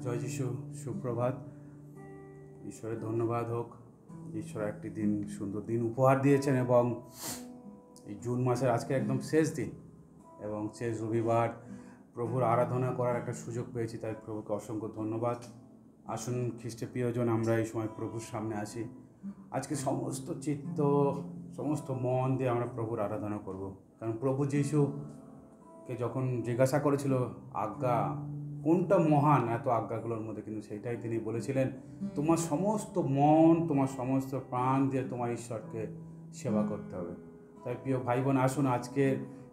জয় যিশু। সুপ্রভাত। ঈশ্বরের ধন্যবাদ হোক। ঈশ্বর একটি দিন, সুন্দর দিন উপহার দিয়েছেন এবং এই জুন মাসের আজকে একদম শেষ দিন এবং শেষ রবিবার প্রভুর আরাধনা করার একটা সুযোগ পেয়েছি, তাই প্রভুকে অসংখ্য ধন্যবাদ। আসুন খ্রিস্টে প্রিয়জন, আমরা এই সময় প্রভুর সামনে আসি। আজকে সমস্ত চিত্ত, সমস্ত মন দিয়ে আমরা প্রভুর আরাধনা করব। কারণ প্রভু যিশুকে যখন জিজ্ঞাসা করেছিল আজ্ঞা কোনটা মহান, এত আজ্ঞাগুলোর মধ্যে, কিন্তু সেইটাই তিনি বলেছিলেন, তোমার সমস্ত মন, তোমার সমস্ত প্রাণ দিয়ে তোমার ঈশ্বরকে সেবা করতে হবে। তাই প্রিয় ভাই বোন, আসুন আজকে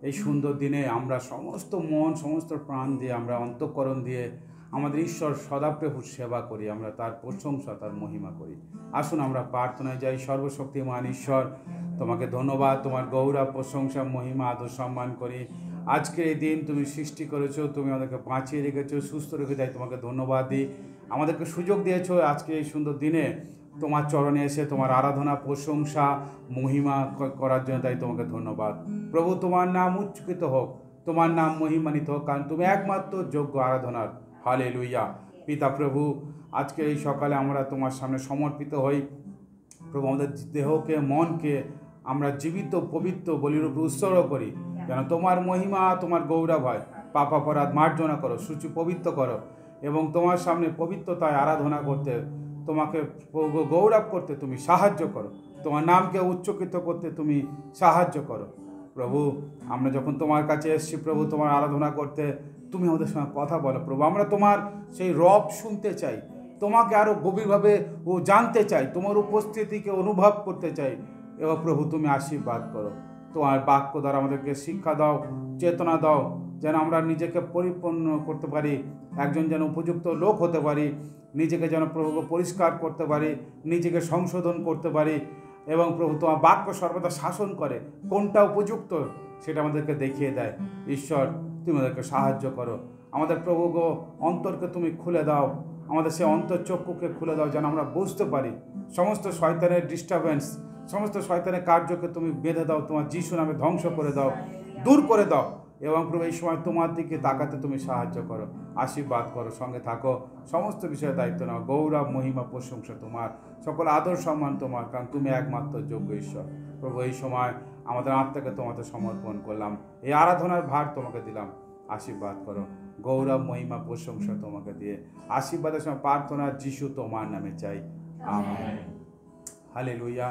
এই সুন্দর দিনে আমরা সমস্ত মন, সমস্ত প্রাণ দিয়ে, আমরা অন্তঃকরণ দিয়ে আমাদের ঈশ্বর সদাপ্রভুর সেবা করি, আমরা তার প্রশংসা, তার মহিমা করি। আসুন আমরা প্রার্থনায় যাই। সর্বশক্তিমান ঈশ্বর, তোমাকে ধন্যবাদ, তোমার গৌরব, প্রশংসা, মহিমা, আদর সম্মান করি। আজকে এই দিন তুমি সৃষ্টি করেছো, তুমি আমাদেরকে বাঁচিয়ে রেখেছো, সুস্থ রেখে, তাই তোমাকে ধন্যবাদ দিই। আমাদেরকে সুযোগ দিয়েছো আজকে এই সুন্দর দিনে তোমার চরণে এসে তোমার আরাধনা, প্রশংসা, মহিমা করার জন্য, তাই তোমাকে ধন্যবাদ। প্রভু, তোমার নাম উচ্চকিত হোক, তোমার নাম মহিমান্বিত হোক, কারণ তুমি একমাত্র যোগ্য আরাধনার। হালেলুয়া। পিতা প্রভু, আজকে এই সকালে আমরা তোমার সামনে সমর্পিত হই। প্রভু, আমাদের দেহকে, মনকে আমরা জীবিত, পবিত্র বলিরূপে উৎসর্গ করি, যেন তোমার মহিমা, তোমার গৌরব হয়। পাপ অপরাধ মার্জনা করো, সূচি পবিত্র করো এবং তোমার সামনে পবিত্রতায় আরাধনা করতে, তোমাকে গৌরব করতে তুমি সাহায্য করো, তোমার নামকে উচ্চকিত করতে তুমি সাহায্য করো। প্রভু, আমরা যখন তোমার কাছে এসেছি প্রভু তোমার আরাধনা করতে, তুমি আমাদের সঙ্গে কথা বলো প্রভু। আমরা তোমার সেই রব শুনতে চাই, তোমাকে আরও গভীরভাবে জানতে চাই, তোমার উপস্থিতিকে অনুভব করতে চাই। এবং প্রভু, তুমি আশীর্বাদ করো, তোমার বাক্য দ্বারা আমাদেরকে শিক্ষা দাও, চেতনা দাও, যেন আমরা নিজেকে পরিপূর্ণ করতে পারি, একজন যেন উপযুক্ত লোক হতে পারি, নিজেকে যেন প্রভু পরিষ্কার করতে পারি, নিজেকে সংশোধন করতে পারি। এবং প্রভু, তোমার বাক্য সর্বদা শাসন করে, কোনটা উপযুক্ত সেটা আমাদেরকে দেখিয়ে দেয়। ঈশ্বর, তুমি আমাদেরকে সাহায্য করো। আমাদের প্রভু গো, অন্তরকে তুমি খুলে দাও, আমাদের সেই অন্তর্চক্ষুকে খুলে দাও, যেন আমরা বুঝতে পারি সমস্ত শয়তানের ডিস্টারবেন্স, সমস্ত শয়তানের কার্যকে তুমি বেঁধে দাও, তোমার যিশু নামে ধ্বংস করে দাও, দূর করে দাও। এবং প্রভু, এই সময় তোমার দিকে তাকাতে তুমি সাহায্য করো, আশীর্বাদ করো, সঙ্গে থাকো, সমস্ত বিষয়ে দায়িত্ব নাও। গৌরব, মহিমা, প্রশংসা তোমার, সকল আদর সম্মান তোমার, কারণ তুমি একমাত্র যোগ্য ঈশ্বর। প্রভু, এই সময় আমাদের আত্মাকে তোমাকে সমর্পণ করলাম, এই আরাধনার ভার তোমাকে দিলাম, আশীর্বাদ করো। গৌরব, মহিমা, প্রশংসা তোমাকে দিয়ে আশীর্বাদের সময় প্রার্থনা যিশু তোমার নামে চাই, আমেন। হালেলুয়া।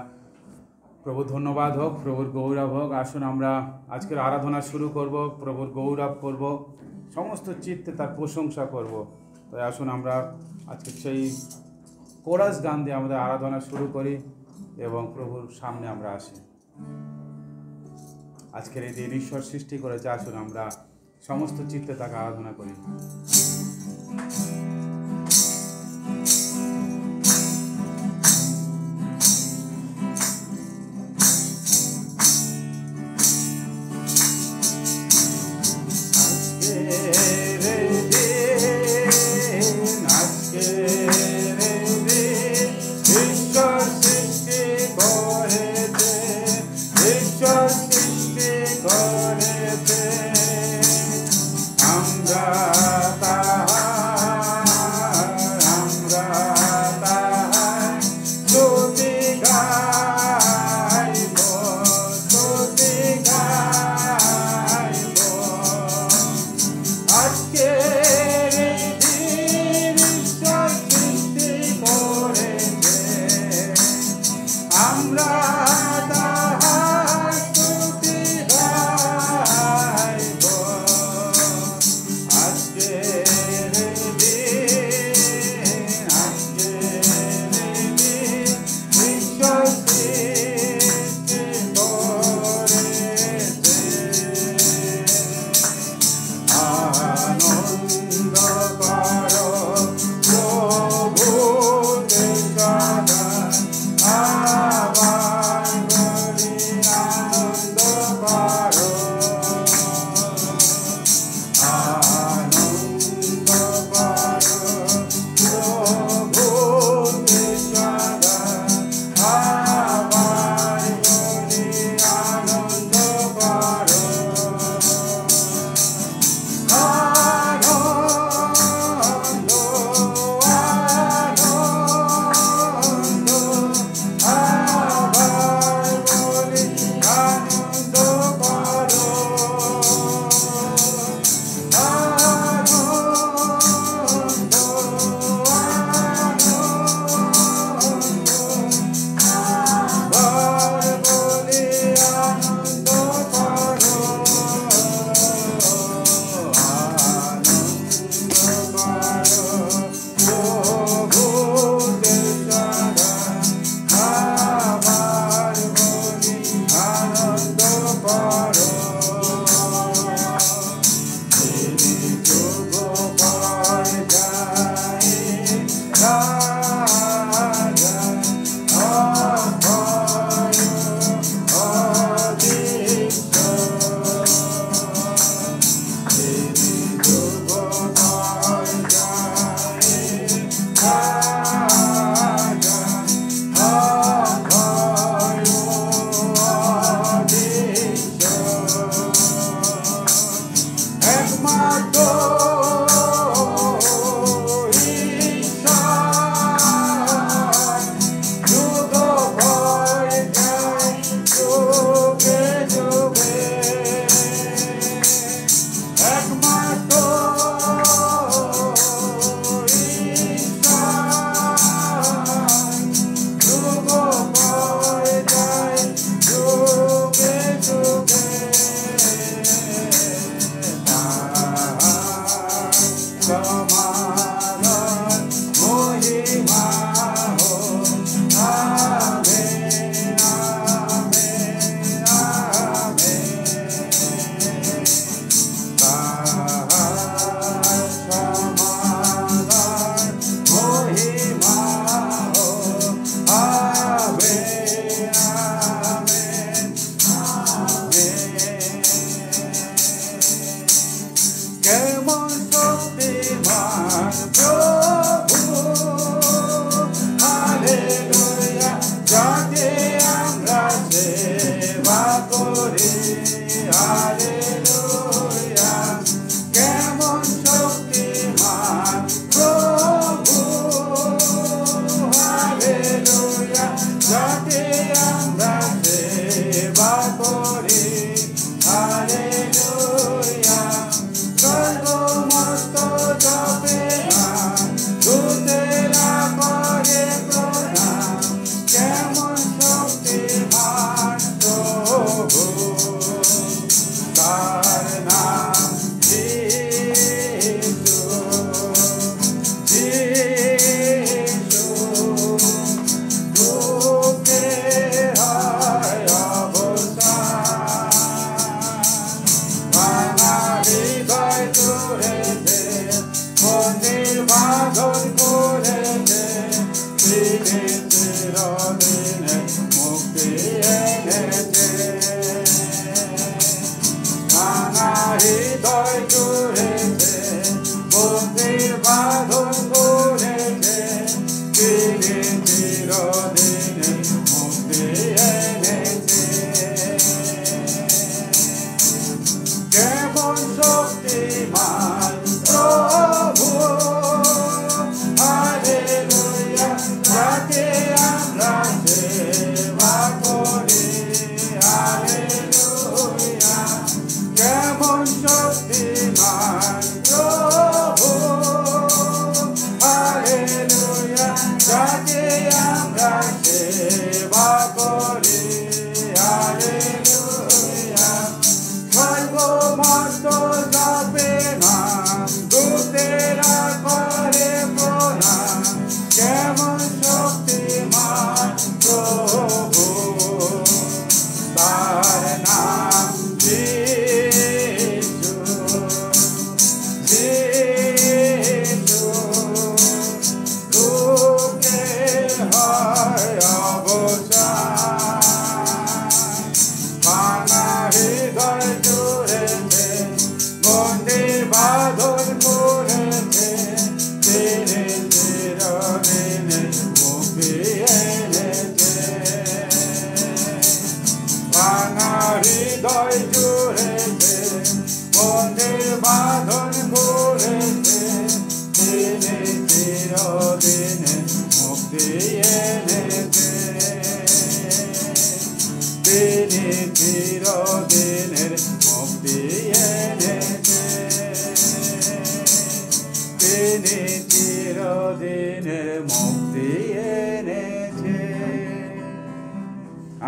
প্রভু ধন্যবাদ হোক, প্রভুর গৌরব হোক। আসুন আমরা আজকের আরাধনা শুরু করব, প্রভুর গৌরব করব, সমস্ত চিত্তে তার প্রশংসা করব। তাই আসুন আমরা আজকে সেই কোরাস গান দিয়ে আমাদের আরাধনা শুরু করি এবং প্রভুর সামনে আমরা আসি। আজকের এই দিন ঈশ্বর সৃষ্টি করেছে, আসুন আমরা সমস্ত চিত্তে তাকে আরাধনা করি।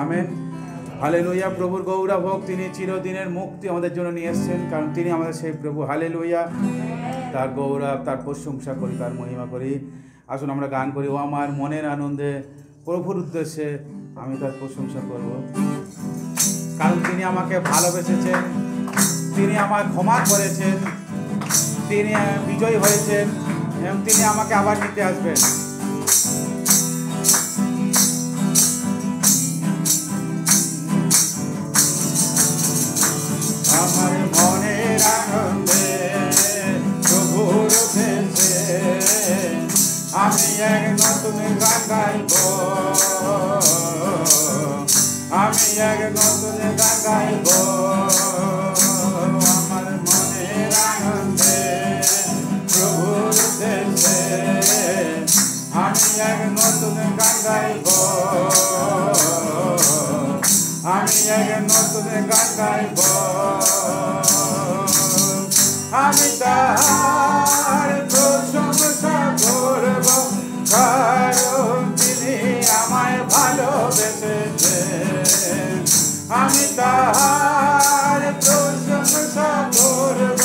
আমেন। হালেলুয়া। প্রভুর গৌরব হোক। তিনি চিরদিনের মুক্তি আমাদের জন্য নিয়ে এসেছেন, কারণ তিনি আমাদের সেই প্রভু। হালেলুয়া। তার গৌরব, তার প্রশংসা করি, তার মহিমা করি। আসুন আমরা গান করি। ও আমার মনের আনন্দে প্রভুর উদ্দেশ্যে আমি তার প্রশংসা করব, কারণ তিনি আমাকে ভালোবেসেছেন, তিনি আমার ক্ষমা করেছেন, তিনি বিজয়ী হয়েছেন এবং তিনি আমাকে আবার নিতে আসবেন। আমার মনের আনন্দে প্রভুর উঠেছে, আমি এক নতুন গান গাইব, আমি এক নতুন গান গাইব। আমার মনের আনন্দে গান গাইব আমি তাহার প্রশংসা করব কারণ তিনি আমায় ভালোবেসেছেন আমি তাহার প্রশংসা করব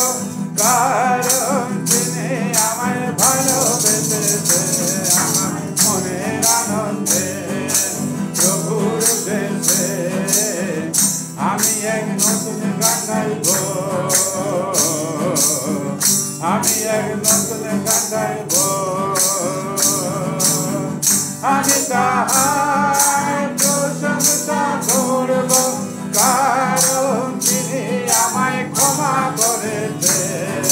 কারণ তিনি আমায় ভালোবেসেছেন আমার মনের আনন্দে প্রভুর দেশে আমি এক নতুন গান গাইব আমি এক নতুন গান গাইব আমি তাহার প্রশংসা করব কারণ তিনি আমায় ক্ষমা করেছেন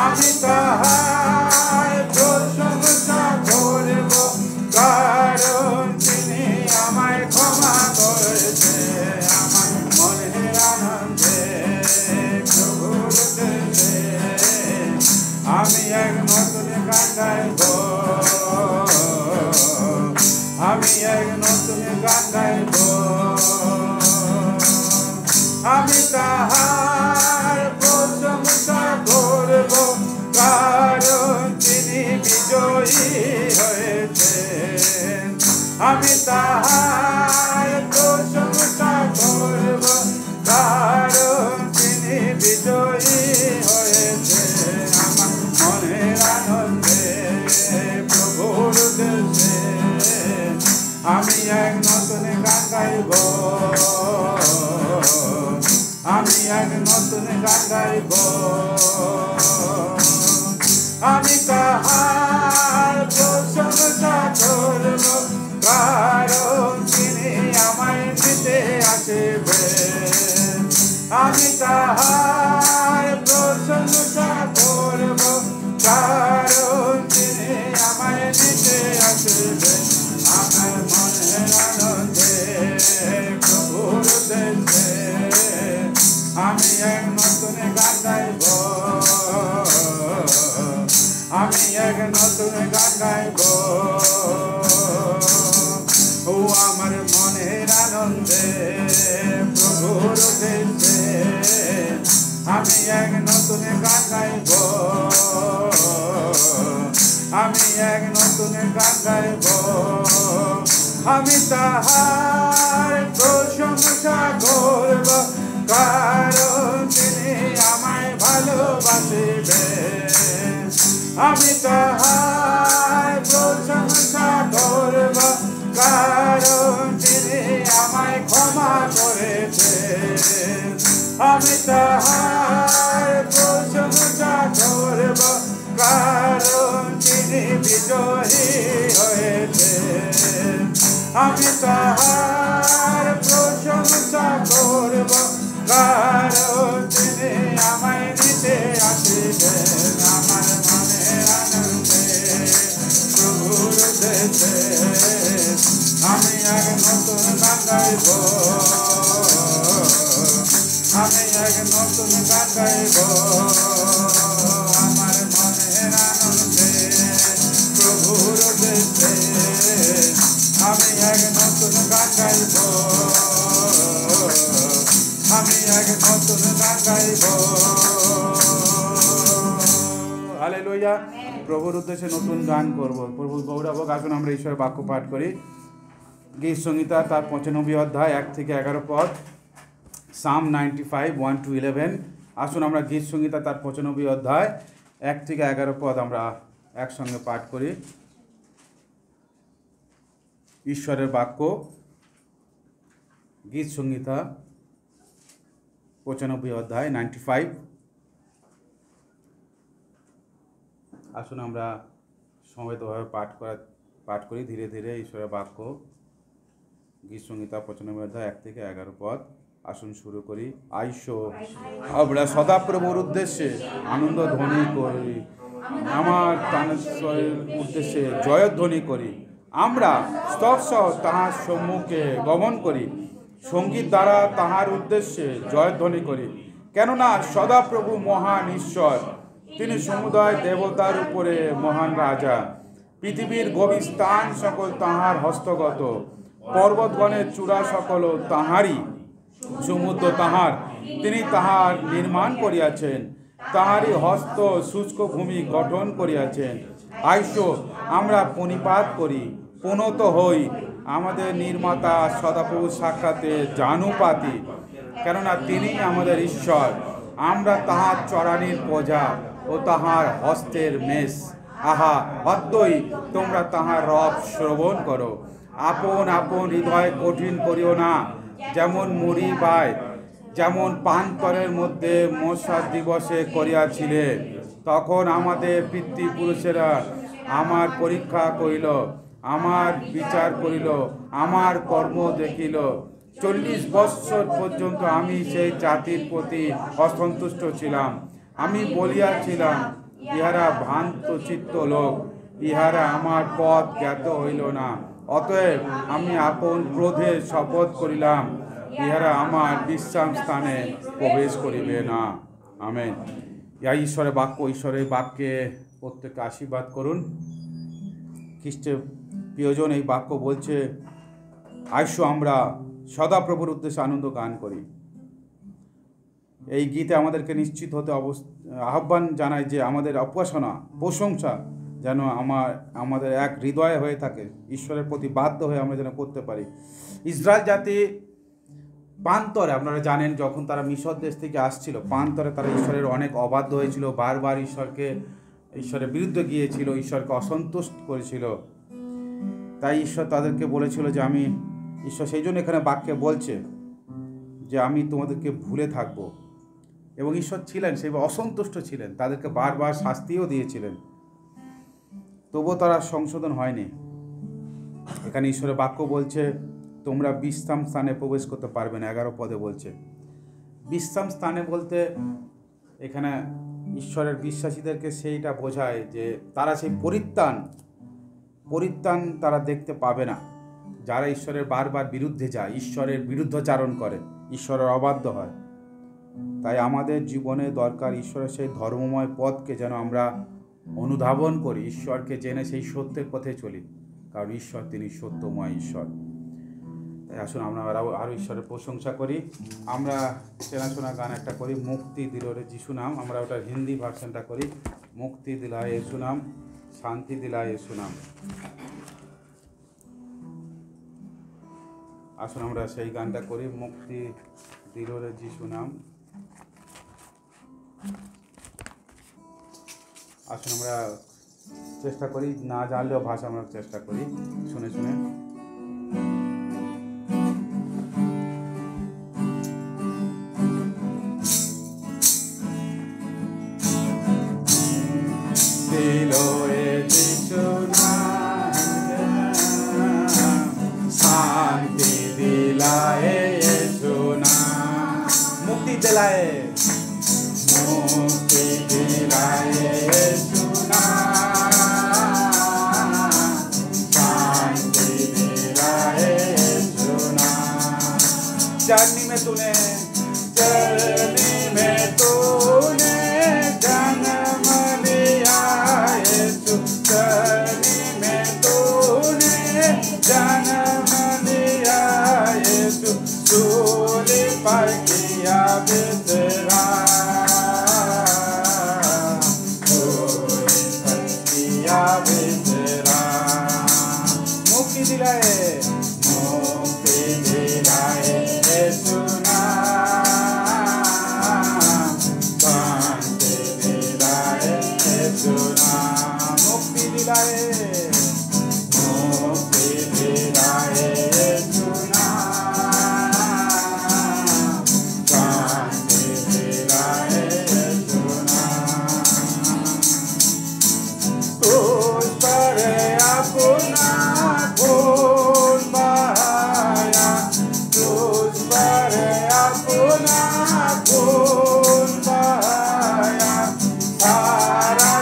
আমি তাহার প্রশংসা করব কারণ তিনি আমায় ক্ষমা করেছেন আমার মনের আনন্দে প্রভুর দেশে আমি এক নতুন গান গাইব আমি এক নতুন গান গাইব আমি তাহার প্রশংসা করব কারণ তিনি বিজয়ী হয়েছেন আমি তাহার প্রশংসা করব কারণ তিনি বিজয়ী হয়েছেন আমার মনের আনন্দে প্রভুর দেশে আমি এক নতুন গান গাইব আমি এক নতুন গান গাইব আমি তাহার প্রশংসা করব কারণ তিনি আমায় নিতে আসিবেন আমি তাহার প্রশংসা করব কারণ তিনি আমায় নিতে আসিবেন আমার মনের আনন্দে প্রভুর দেশে আমি এক নতুন গান গাইব আমি এক নতুন গান গাইব ও আমার মনের আনন্দে প্রভুর দেশে আমি এক নতুন গান গাইব আমি এক নতুন গান গাইব আমি তাহার প্রশংসা করব কারণ তিনি আমায় ভালোবাসিবেন আমি তাহার প্রশংসা করব কারণ তিনি আমায় ক্ষমা করেছেন আমি তাহার প্রশংসা করব কারণ তিনি বিজয়ী হয়েছেন আমি তাহার প্রশংসা করব কারণ তিনি আমায় নিতে আসিবেন আমার মনের আনন্দে প্রভুর দেশে আমি এক নতুন গান গাইব আমি এক নতুন গান গাইব আমার মনের আনন্দে প্রভুর দেশে আমি এক নতুন গান গাইব আমি এক নতুন গান গাইব হালেলুয়া প্রভুর উদ্দেশ্যে নতুন গান করব প্রভু গৌরবক আসুন আমরা ঈশ্বরের বাক্য পাঠ করি গীত সংহিতা তার 95 অধ্যায় 1 থেকে 11 পদ সাম 95 1 to 11 আসুন আমরা গীত সংহিতা তার 95 অধ্যায় 1 থেকে 11 পদ আমরা একসঙ্গে পাঠ করি ঈশ্বরের বাক্য গীত সংহিতা 95 অধ্যায় 95 আসুন আমরা সমবেতভাবে পাঠ করি ধীরে ধীরে ঈশ্বরের বাক্য গীত সংহিতা 95 অধ্যায় 1 থেকে 11 পদ আসুন শুরু করি আইসো আমরা সদাপ্রভুর উদ্দেশ্যে আনন্দ ধ্বনি করি আমার তানেশ্বরের উদ্দেশ্যে জয়ধ্বনি করি আমরা স্তব সহ তাহার সম্মুখে গমন করি সঙ্গীত দ্বারা তাহার উদ্দেশ্যে জয়ধ্বনি করি কেননা সদাপ্রভু মহান ঈশ্বর তিনি সমুদয় দেবতার উপরে মহান রাজা পৃথিবীর গভীর স্থান সকল তাহার হস্তগত পর্বতগণের চূড়া সকল তাহারই সমুদ্র তাহার, তিনি তাহার নির্মাণ করিয়াছেন, তাহারই হস্ত শুষ্ক ভূমি গঠন করিয়াছেন। আইসো আমরা প্রণিপাত করি, প্রণত হই আমাদের নির্মাতা সদাপ্রভু সাক্ষাতে জানুপাতি, কেননা তিনি আমাদের ঈশ্বর, আমরা তাহার চরানির প্রজা ও তাহার হস্তের মেষ। আহা অদ্যই তোমরা তাহার রব শ্রবণ করো। আপন আপন হৃদয় কঠিন করিও না, যেমন মুড়ি বায়, যেমন পান্তরের মধ্যে মশা দিবসে করিয়াছিলে, তখন আমাদের পিতৃপুরুষেরা আমার পরীক্ষা করিল, আমার বিচার করিল, আমার কর্ম দেখিল। 40 বৎসর পর্যন্ত আমি সেই জাতির প্রতি অসন্তুষ্ট ছিলাম। আমি বলিয়াছিলাম, ইহারা ভ্রান্ত চিত্ত লোক, ইহারা আমার পথ জ্ঞাত হইল না। অতএব আমি আপন ক্রোধে শপথ করিলাম, ইহারা আমার বিশ্রাম স্থানে প্রবেশ করিবে না। আমেন। ইহা ঈশ্বরের বাক্য। ঈশ্বরের বাক্যে প্রত্যেককে আশীর্বাদ করুন। খ্রিস্টের প্রিয়জন এই বাক্য বলছে, আইসো আমরা সদাপ্রভুর উদ্দেশ্যে আনন্দ গান করি। এই গীতে আমাদেরকে নিশ্চিত হতে আহ্বান জানায় যে আমাদের উপাসনা প্রশংসা যেন আমাদের এক হৃদয়ে হয়ে থাকে, ঈশ্বরের প্রতি বাধ্য হয়ে আমরা যেন করতে পারি। ইসরায়েল জাতি প্রান্তরে, আপনারা জানেন, যখন তারা মিশর দেশ থেকে আসছিল, প্রান্তরে তারা ঈশ্বরের অনেক অবাধ্য হয়েছিল, বারবার ঈশ্বরের বিরুদ্ধে গিয়েছিল, ঈশ্বরকে অসন্তুষ্ট করেছিল। তাই ঈশ্বর তাদেরকে বলেছিল যে ঈশ্বর সেই জন্য এখানে বাক্যে বলছে যে আমি তোমাদেরকে ভুলে থাকব। এবং ঈশ্বর ছিলেন সেইভাবে অসন্তুষ্ট ছিলেন, তাদেরকে বারবার শাস্তিও দিয়েছিলেন, তবুও তারা সংশোধন হয়নি। এখানে ঈশ্বরের বাক্য বলছে তোমরা বিশ্রাম স্থানে প্রবেশ করতে পারবে না। 11 পদে বলছে বিশ্রাম স্থানে বলতে এখানে ঈশ্বরের বিশ্বাসীদেরকে সেইটা বোঝায় যে তারা সেই পরিত্রাণ তারা দেখতে পাবে না, যারা ঈশ্বরের বারবার বিরুদ্ধে যায়, ঈশ্বরের বিরুদ্ধাচারণ করে, ঈশ্বরের অবাধ্য হয়। তাই আমাদের জীবনে দরকার ঈশ্বরের সেই ধর্মময় পথকে যেন আমরা অনুধাবন করি, ঈশ্বরকে জেনে সেই সত্যের পথে চলি, কারণ ঈশ্বর তিনি সত্যময় ঈশ্বর। তাই আসুন আমরা আরও ঈশ্বরের প্রশংসা করি। আমরা চেনাশোনা গান একটা করি, মুক্তি দিল রে যিশু নাম। আমরা ওটার হিন্দি ভার্সনটা করি, মুক্তি দিলায় যিশু নাম, শান্তি দিলায় যিশু নাম। আসুন আমরা সেই গানটা করি, মুক্তি দিল রে যিশু নাম। আসুন আমরা চেষ্টা করি, না জানলেও ভাষা আমরা চেষ্টা করি শুনে শুনে। मुक्ति दिलाए सुना, शांति दिलाए सुना। चरनी में तूने जन्म लिया यीशु, चरनी में तूने जन्म लिया यीशु, सूली पर किया विश्राम, सूली पर किया विश्राम। मुक्ति दिलाए यीशु नाम, शांति दिलाए यीशु नाम। मुक्ति दिलाए यीशु नाम, शांति दिलाए यीशु नाम। तुझ पर अपना फूल बहाया, तुझ पर अपना फूल बहाया, सारा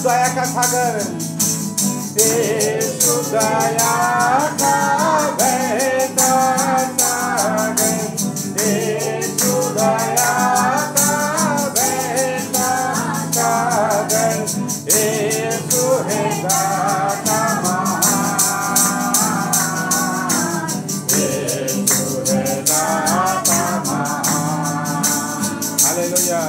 दया का सागर, यीशु दया का बहता सागर, यीशु दया का बहता सागर, यीशु है दाता महान, यीशु है दाता महान। हालेलुया।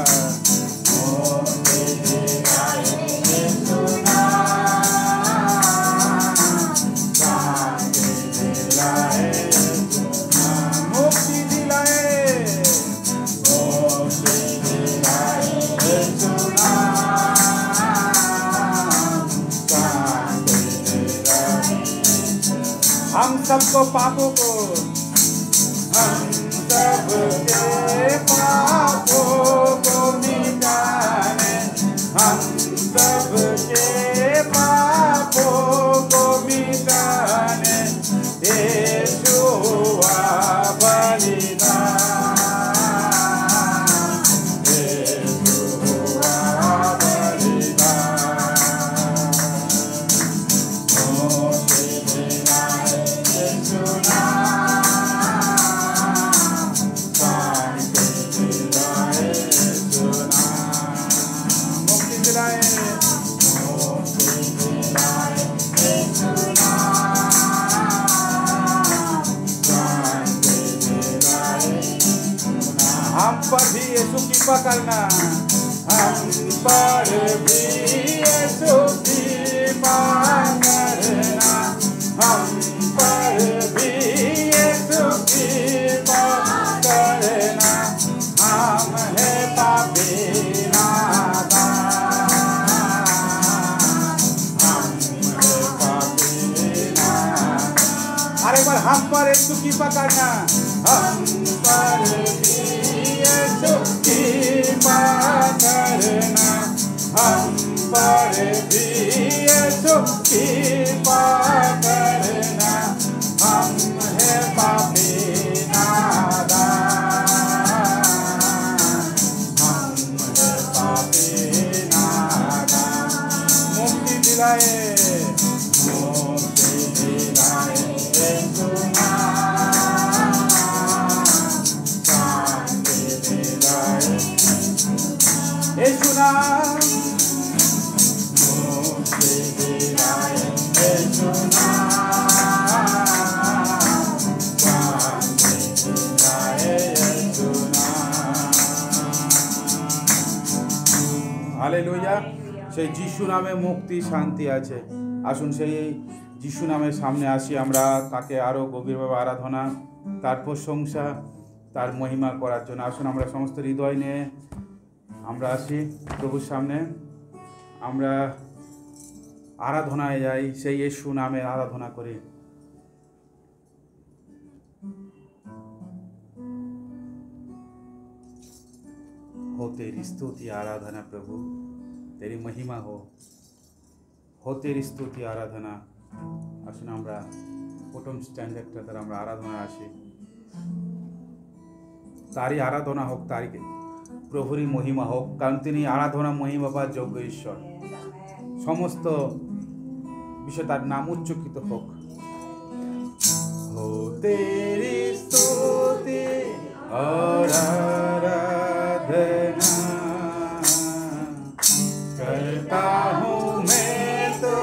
हम सबको पापों को, हम सबके पापों को मिटाने, हम सबके पापों को मिटाने यीशु हुआ बलिदान, यीशु हुआ बलिदान। हम पर भी यीशु कृपा करना, हम पर भी यीशु कृपा करना, हम पर भी यीशु कृपा करना, हम है पापी नादान, हम है पापी नादान। अरे बार हम पर यीशु कृपा करना, हम पर यीशु कृपा करना, हम पर भी यीशु कृपा करना, हम है पापी नादान, हम है पापी नादान। मुक्ति दिलाए, मुक्ति दिलाए यीशु यीशु नाम, मुक्ति दिलाए यीशु नाम, शांति दिलाए यीशु नाम। हालेलुया। সেই যিশু নামে মুক্তি শান্তি আছে। আসুন সেই যিশু নামের সামনে আসি আমরা, তাকে আরও গভীরভাবে আরাধনা, তার প্রশংসা, তার মহিমা করার জন্য। আসুন আমরা সমস্ত হৃদয় নিয়ে আমরা আসি প্রভুর সামনে, আমরা আরাধনায় যাই, সেই यीशु নামে আরাধনা করি। हो तेरी स्तुति आराधना प्रभु, तेरी महिमा हो तेरी स्तुति आराधना। আসুন আমরা প্রথম স্ট্যান্ডার্ডটা দ্বারা আমরা আরাধনায় আসি, তারই আরাধনা হোক, তারই প্রভুরই মহিমা হোক, কারণ তিনি আরাধনা মহিমা বা যোগ্য ঈশ্বর। সমস্ত বিষয় তার নাম উচ্চকিত হোক। हो तेरी स्तुति और आराधना करता हूँ मैं तो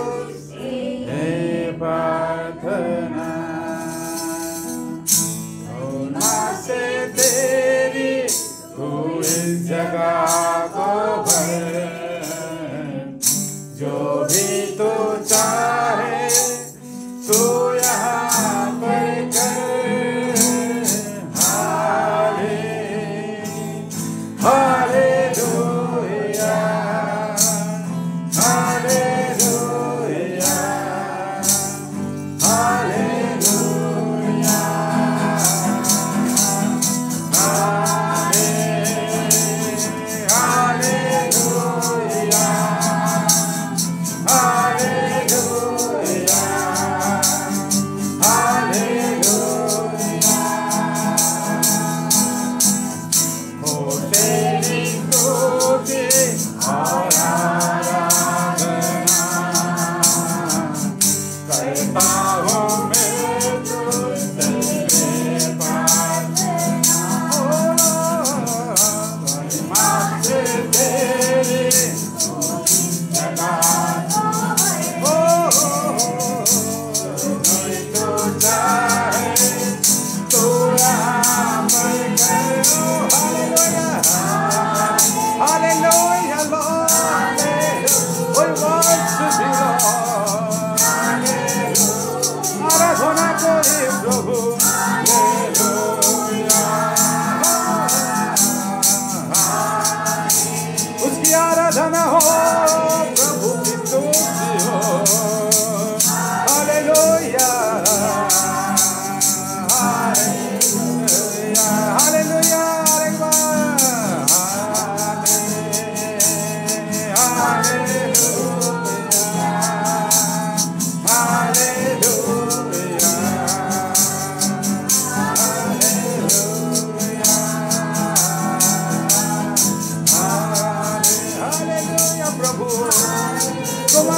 प्रार्थना, होना से तेरी पूरी जगह को भर, जो भी तो चाहे तो यहाँ पर कर। Hallelujah, hallelujah, hallelujah, hallelujah, hallelujah. हो तेरी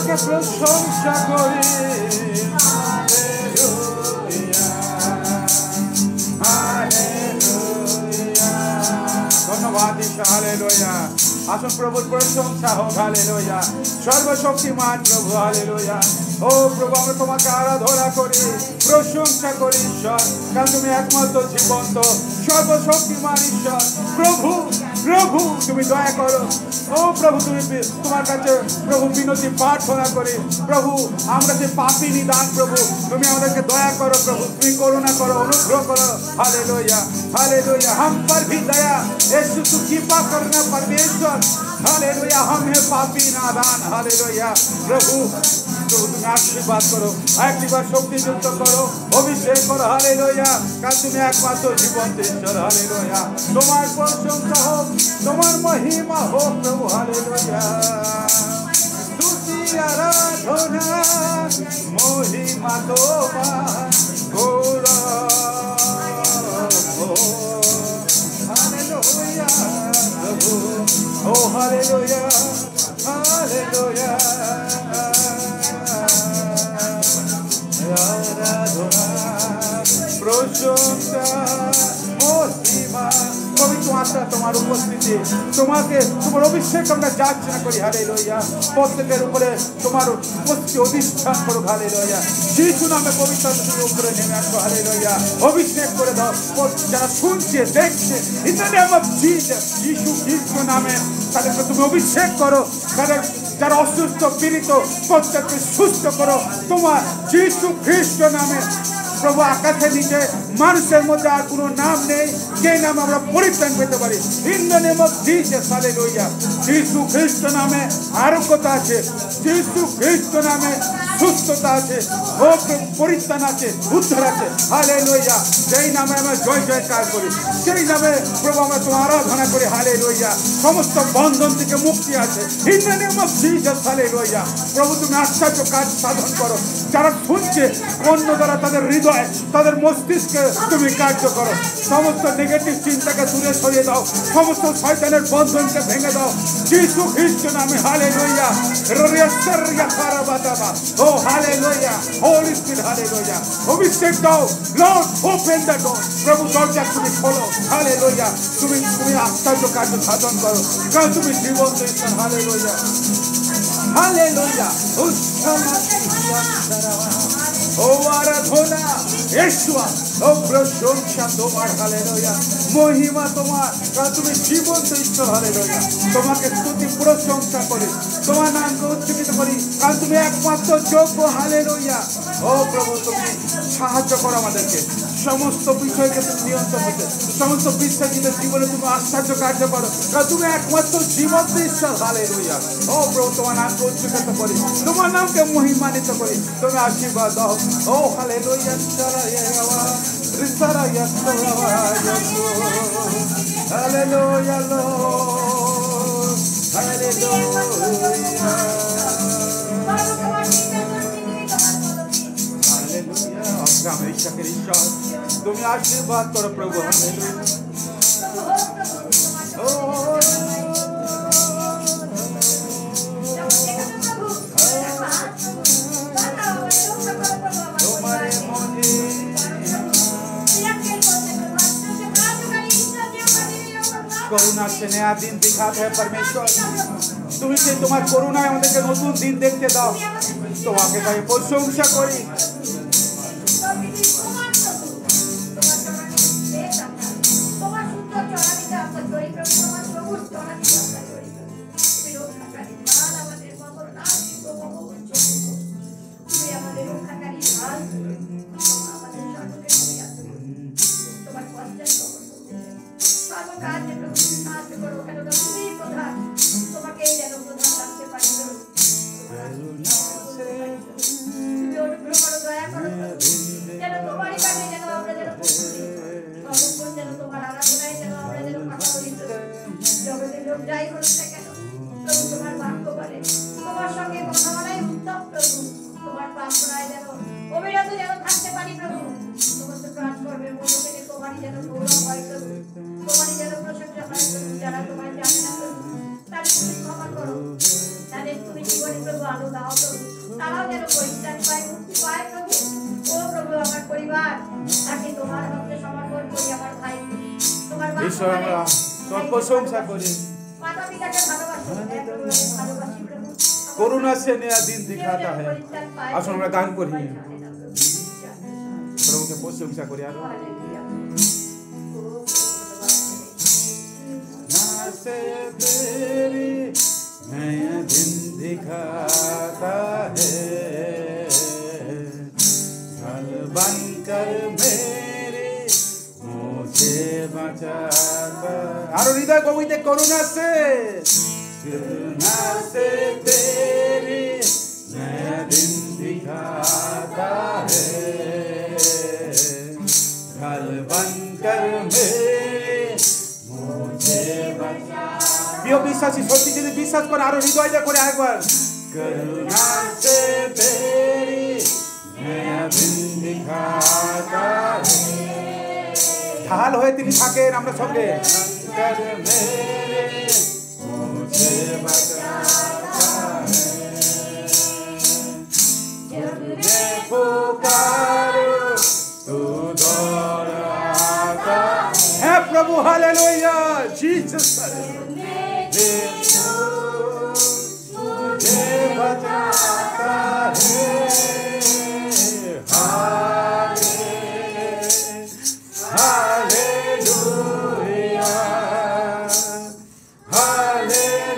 তোমাকে প্রশংসা করি। Hallelujah, hallelujah. ধন্যবাদ ঈশ্বর, হালেলুয়া। আসুন প্রভুর প্রশংসা হোক, হালেলুয়া। সর্বশক্তিমান প্রভু, হালেলুয়া। ও প্রভু, আমরা তোমাকে আরাধনা করি, প্রশংসা করি ঈশ্বর, কারণ তুমি একমাত্র জীবন্ত সর্বশক্তিমান ঈশ্বর। প্রভু, প্রভু তুমি দয়া করো। ও প্রভু, তুমি তোমার কাছে প্রভু বিনতি প্রার্থনা করি। প্রভু, আমরা যে পাপী নিদান, প্রভু তুমি আমাদেরকে দয়া করো। প্রভু তুমি করুণা করো, অনুগ্রহ করো। Hallelujah, hallelujah. हम पर भी दया, यीशु तू कृपा करना परमेश्वर। हालेलुया, हम है पापी नादान। हालेलुया प्रभु, प्रभु তুমি আশীর্বাদ করো, একবার শক্তিযুক্ত করো, অভিষেক করো। হালেলুয়া, কারণ তুমি একমাত্র জীবন্ত ঈশ্বর। হালেলুয়া, তোমার প্রশংসা হোক, তোমার মহিমা হোক প্রভু। হালেলুয়া, তুই আরাধনা মহিমা তোমার গৌরব। হালেলুয়া প্রভু, ও হালেলুয়া, হালেলুয়া। আরাধনা প্রশংসা মহিমা পবিত্র আত্মা তোমার উপস্থিতি, তোমাকে তোমার অভিষেক আমরা যাচনা করি। হালেলুয়া, প্রত্যেকের উপরে তোমার উপস্থিতি অধিষ্ঠান করো। হালেলুয়া, যিশু নামে পবিত্র আত্মার উপরে নেমে আসো। হালেলুয়া, অভিষেক করে দাও যারা শুনছে দেখছে। In the name of Jesus, যিশু খ্রিস্ট নামে তাদেরকে তুমি অভিষেক করো। তাদের যারা অসুস্থ পীড়িত প্রত্যেককে সুস্থ করো তোমার যিশু খ্রিস্ট নামে। প্রভু, আকাশে নিচে মানুষের মধ্যে আর কোনো নাম নেই যে নামে আমরা পরিত্রাণ পেতে পারি। In the name of Jesus, hallelujah. যিশু খ্রিস্ট নামে আরোগ্যতা আছে, যিশু খ্রিস্ট নামে সুস্থতা আছে, ও পরিত্রাণ আছে, উদ্ধার আছে। হালেলুয়া, যেই নামে আমরা জয় জয়কার করি, সেই নামে প্রভু আমরা তোমার আরাধনা করি। হালেলুয়া, সমস্ত বন্ধন থেকে মুক্তি আছে। In the name of Jesus, hallelujah. প্রভু তুমি আশ্চর্য কাজ সাধন করো। যারা শুনছে অন্য দ্বারা তাদের হৃদয়, তাদের মস্তিষ্কে তুমি কার্য করো। সমস্ত নেগেটিভ চিন্তাকে দূরে সরিয়ে দাও, সমস্ত শয়তানের বন্ধনকে ভেঙে দাও যিশু খ্রিস্ট নামে। হালেলুয়া, ও হালেলুয়া, হোলি স্পিরিট, হালেলুয়া। অভিষেক দাও লর্ড, ওপেন দ্য ডোর। প্রভু দরজা তুমি খোলো। হালেলুয়া, তুমি আশ্চর্য কার্য সাধন করো, কারণ তুমি জীবন্ত ঈশ্বর। Hallelujah, hallelujah. ও আরাধনা ঈশ্বর, ও প্রশংসা তোমার। হালেলুয়া, মহিমা তোমার, কারণ তুমি জীবন্ত ঈশ্বর। হালেলুয়া, তোমাকে স্তুতি প্রশংসা করি, তোমার নামকে উচ্চকিত করি, কারণ তুমি একমাত্র যোগ্য। হালেলুয়া, ও প্রভু তুমি সাহায্য করো আমাদেরকে, সমস্ত বিষয়কে তুমি নিয়ন্ত্রণ করতে, সমস্ত বিশ্বাসীদের জীবনে তুমি আশ্চর্য কার্য করো, কারণ তুমি একমাত্র জীবন্ত ঈশ্বর। হালেলুয়া, ও প্রভু তোমার নামকে উচ্চকিত করি, তোমার নামকে মহিমান্বিত করি, তুমি আশীর্বাদ দাও। ও হালেলুয়া, হালেলুয়া, ঈশ্বর তুমি আশীর্বাদ করো প্রভু। হালেলুয়া, করুণা से नया दिन दिखाते हैं परमेश्वर। তুমি সেই তোমার করুণায় আমাদেরকে নতুন দিন দেখতে দাও। তোমাকে তাই প্রশংসা করি। তাদের তুমি জীবনে প্রভু আলো দাও প্রভু। তারাও যেন পরিত্রাণ পায়, মুক্তি পায় প্রভু। ও প্রভু, আমার পরিবার তাকে তোমার হাতে সমর্পণ করি, আমার ভাই তোমার ঈশ্বর আমরা তোর প্রশংসা করি। माता पिता के ভালোবাসি, मैं प्रभु के ভালোবাসি प्रभु। করুণা से नया दिन दिखाता है। আসুন আমরা গান করি, প্রভুকে প্রশংসা করি। আর से तेरी नया दिन दिखाता है, ढल बनकर मेरे मुझे बचाता। और हृदय को भी करुणा से तेरी नया दिन दिखाता है, ढल बनकर मेरे मुझे बचाता। প্রিয় বিশ্বাসী, সত্যি যদি বিশ্বাস করে আরো হৃদয় দিয়ে করে একবার, করুণা से तेरी नया दिन दिखाता है। ঢাল হয়ে তিনি থাকেন আমরা সঙ্গে। कर मेरे मुझे बचाता है, जब मैं पुकारूं तू दौड़ आता है। प्रभु हालेलुया, जीसस मुझे बचाता है। हालेलुया, हालेलुया, हालेलुया,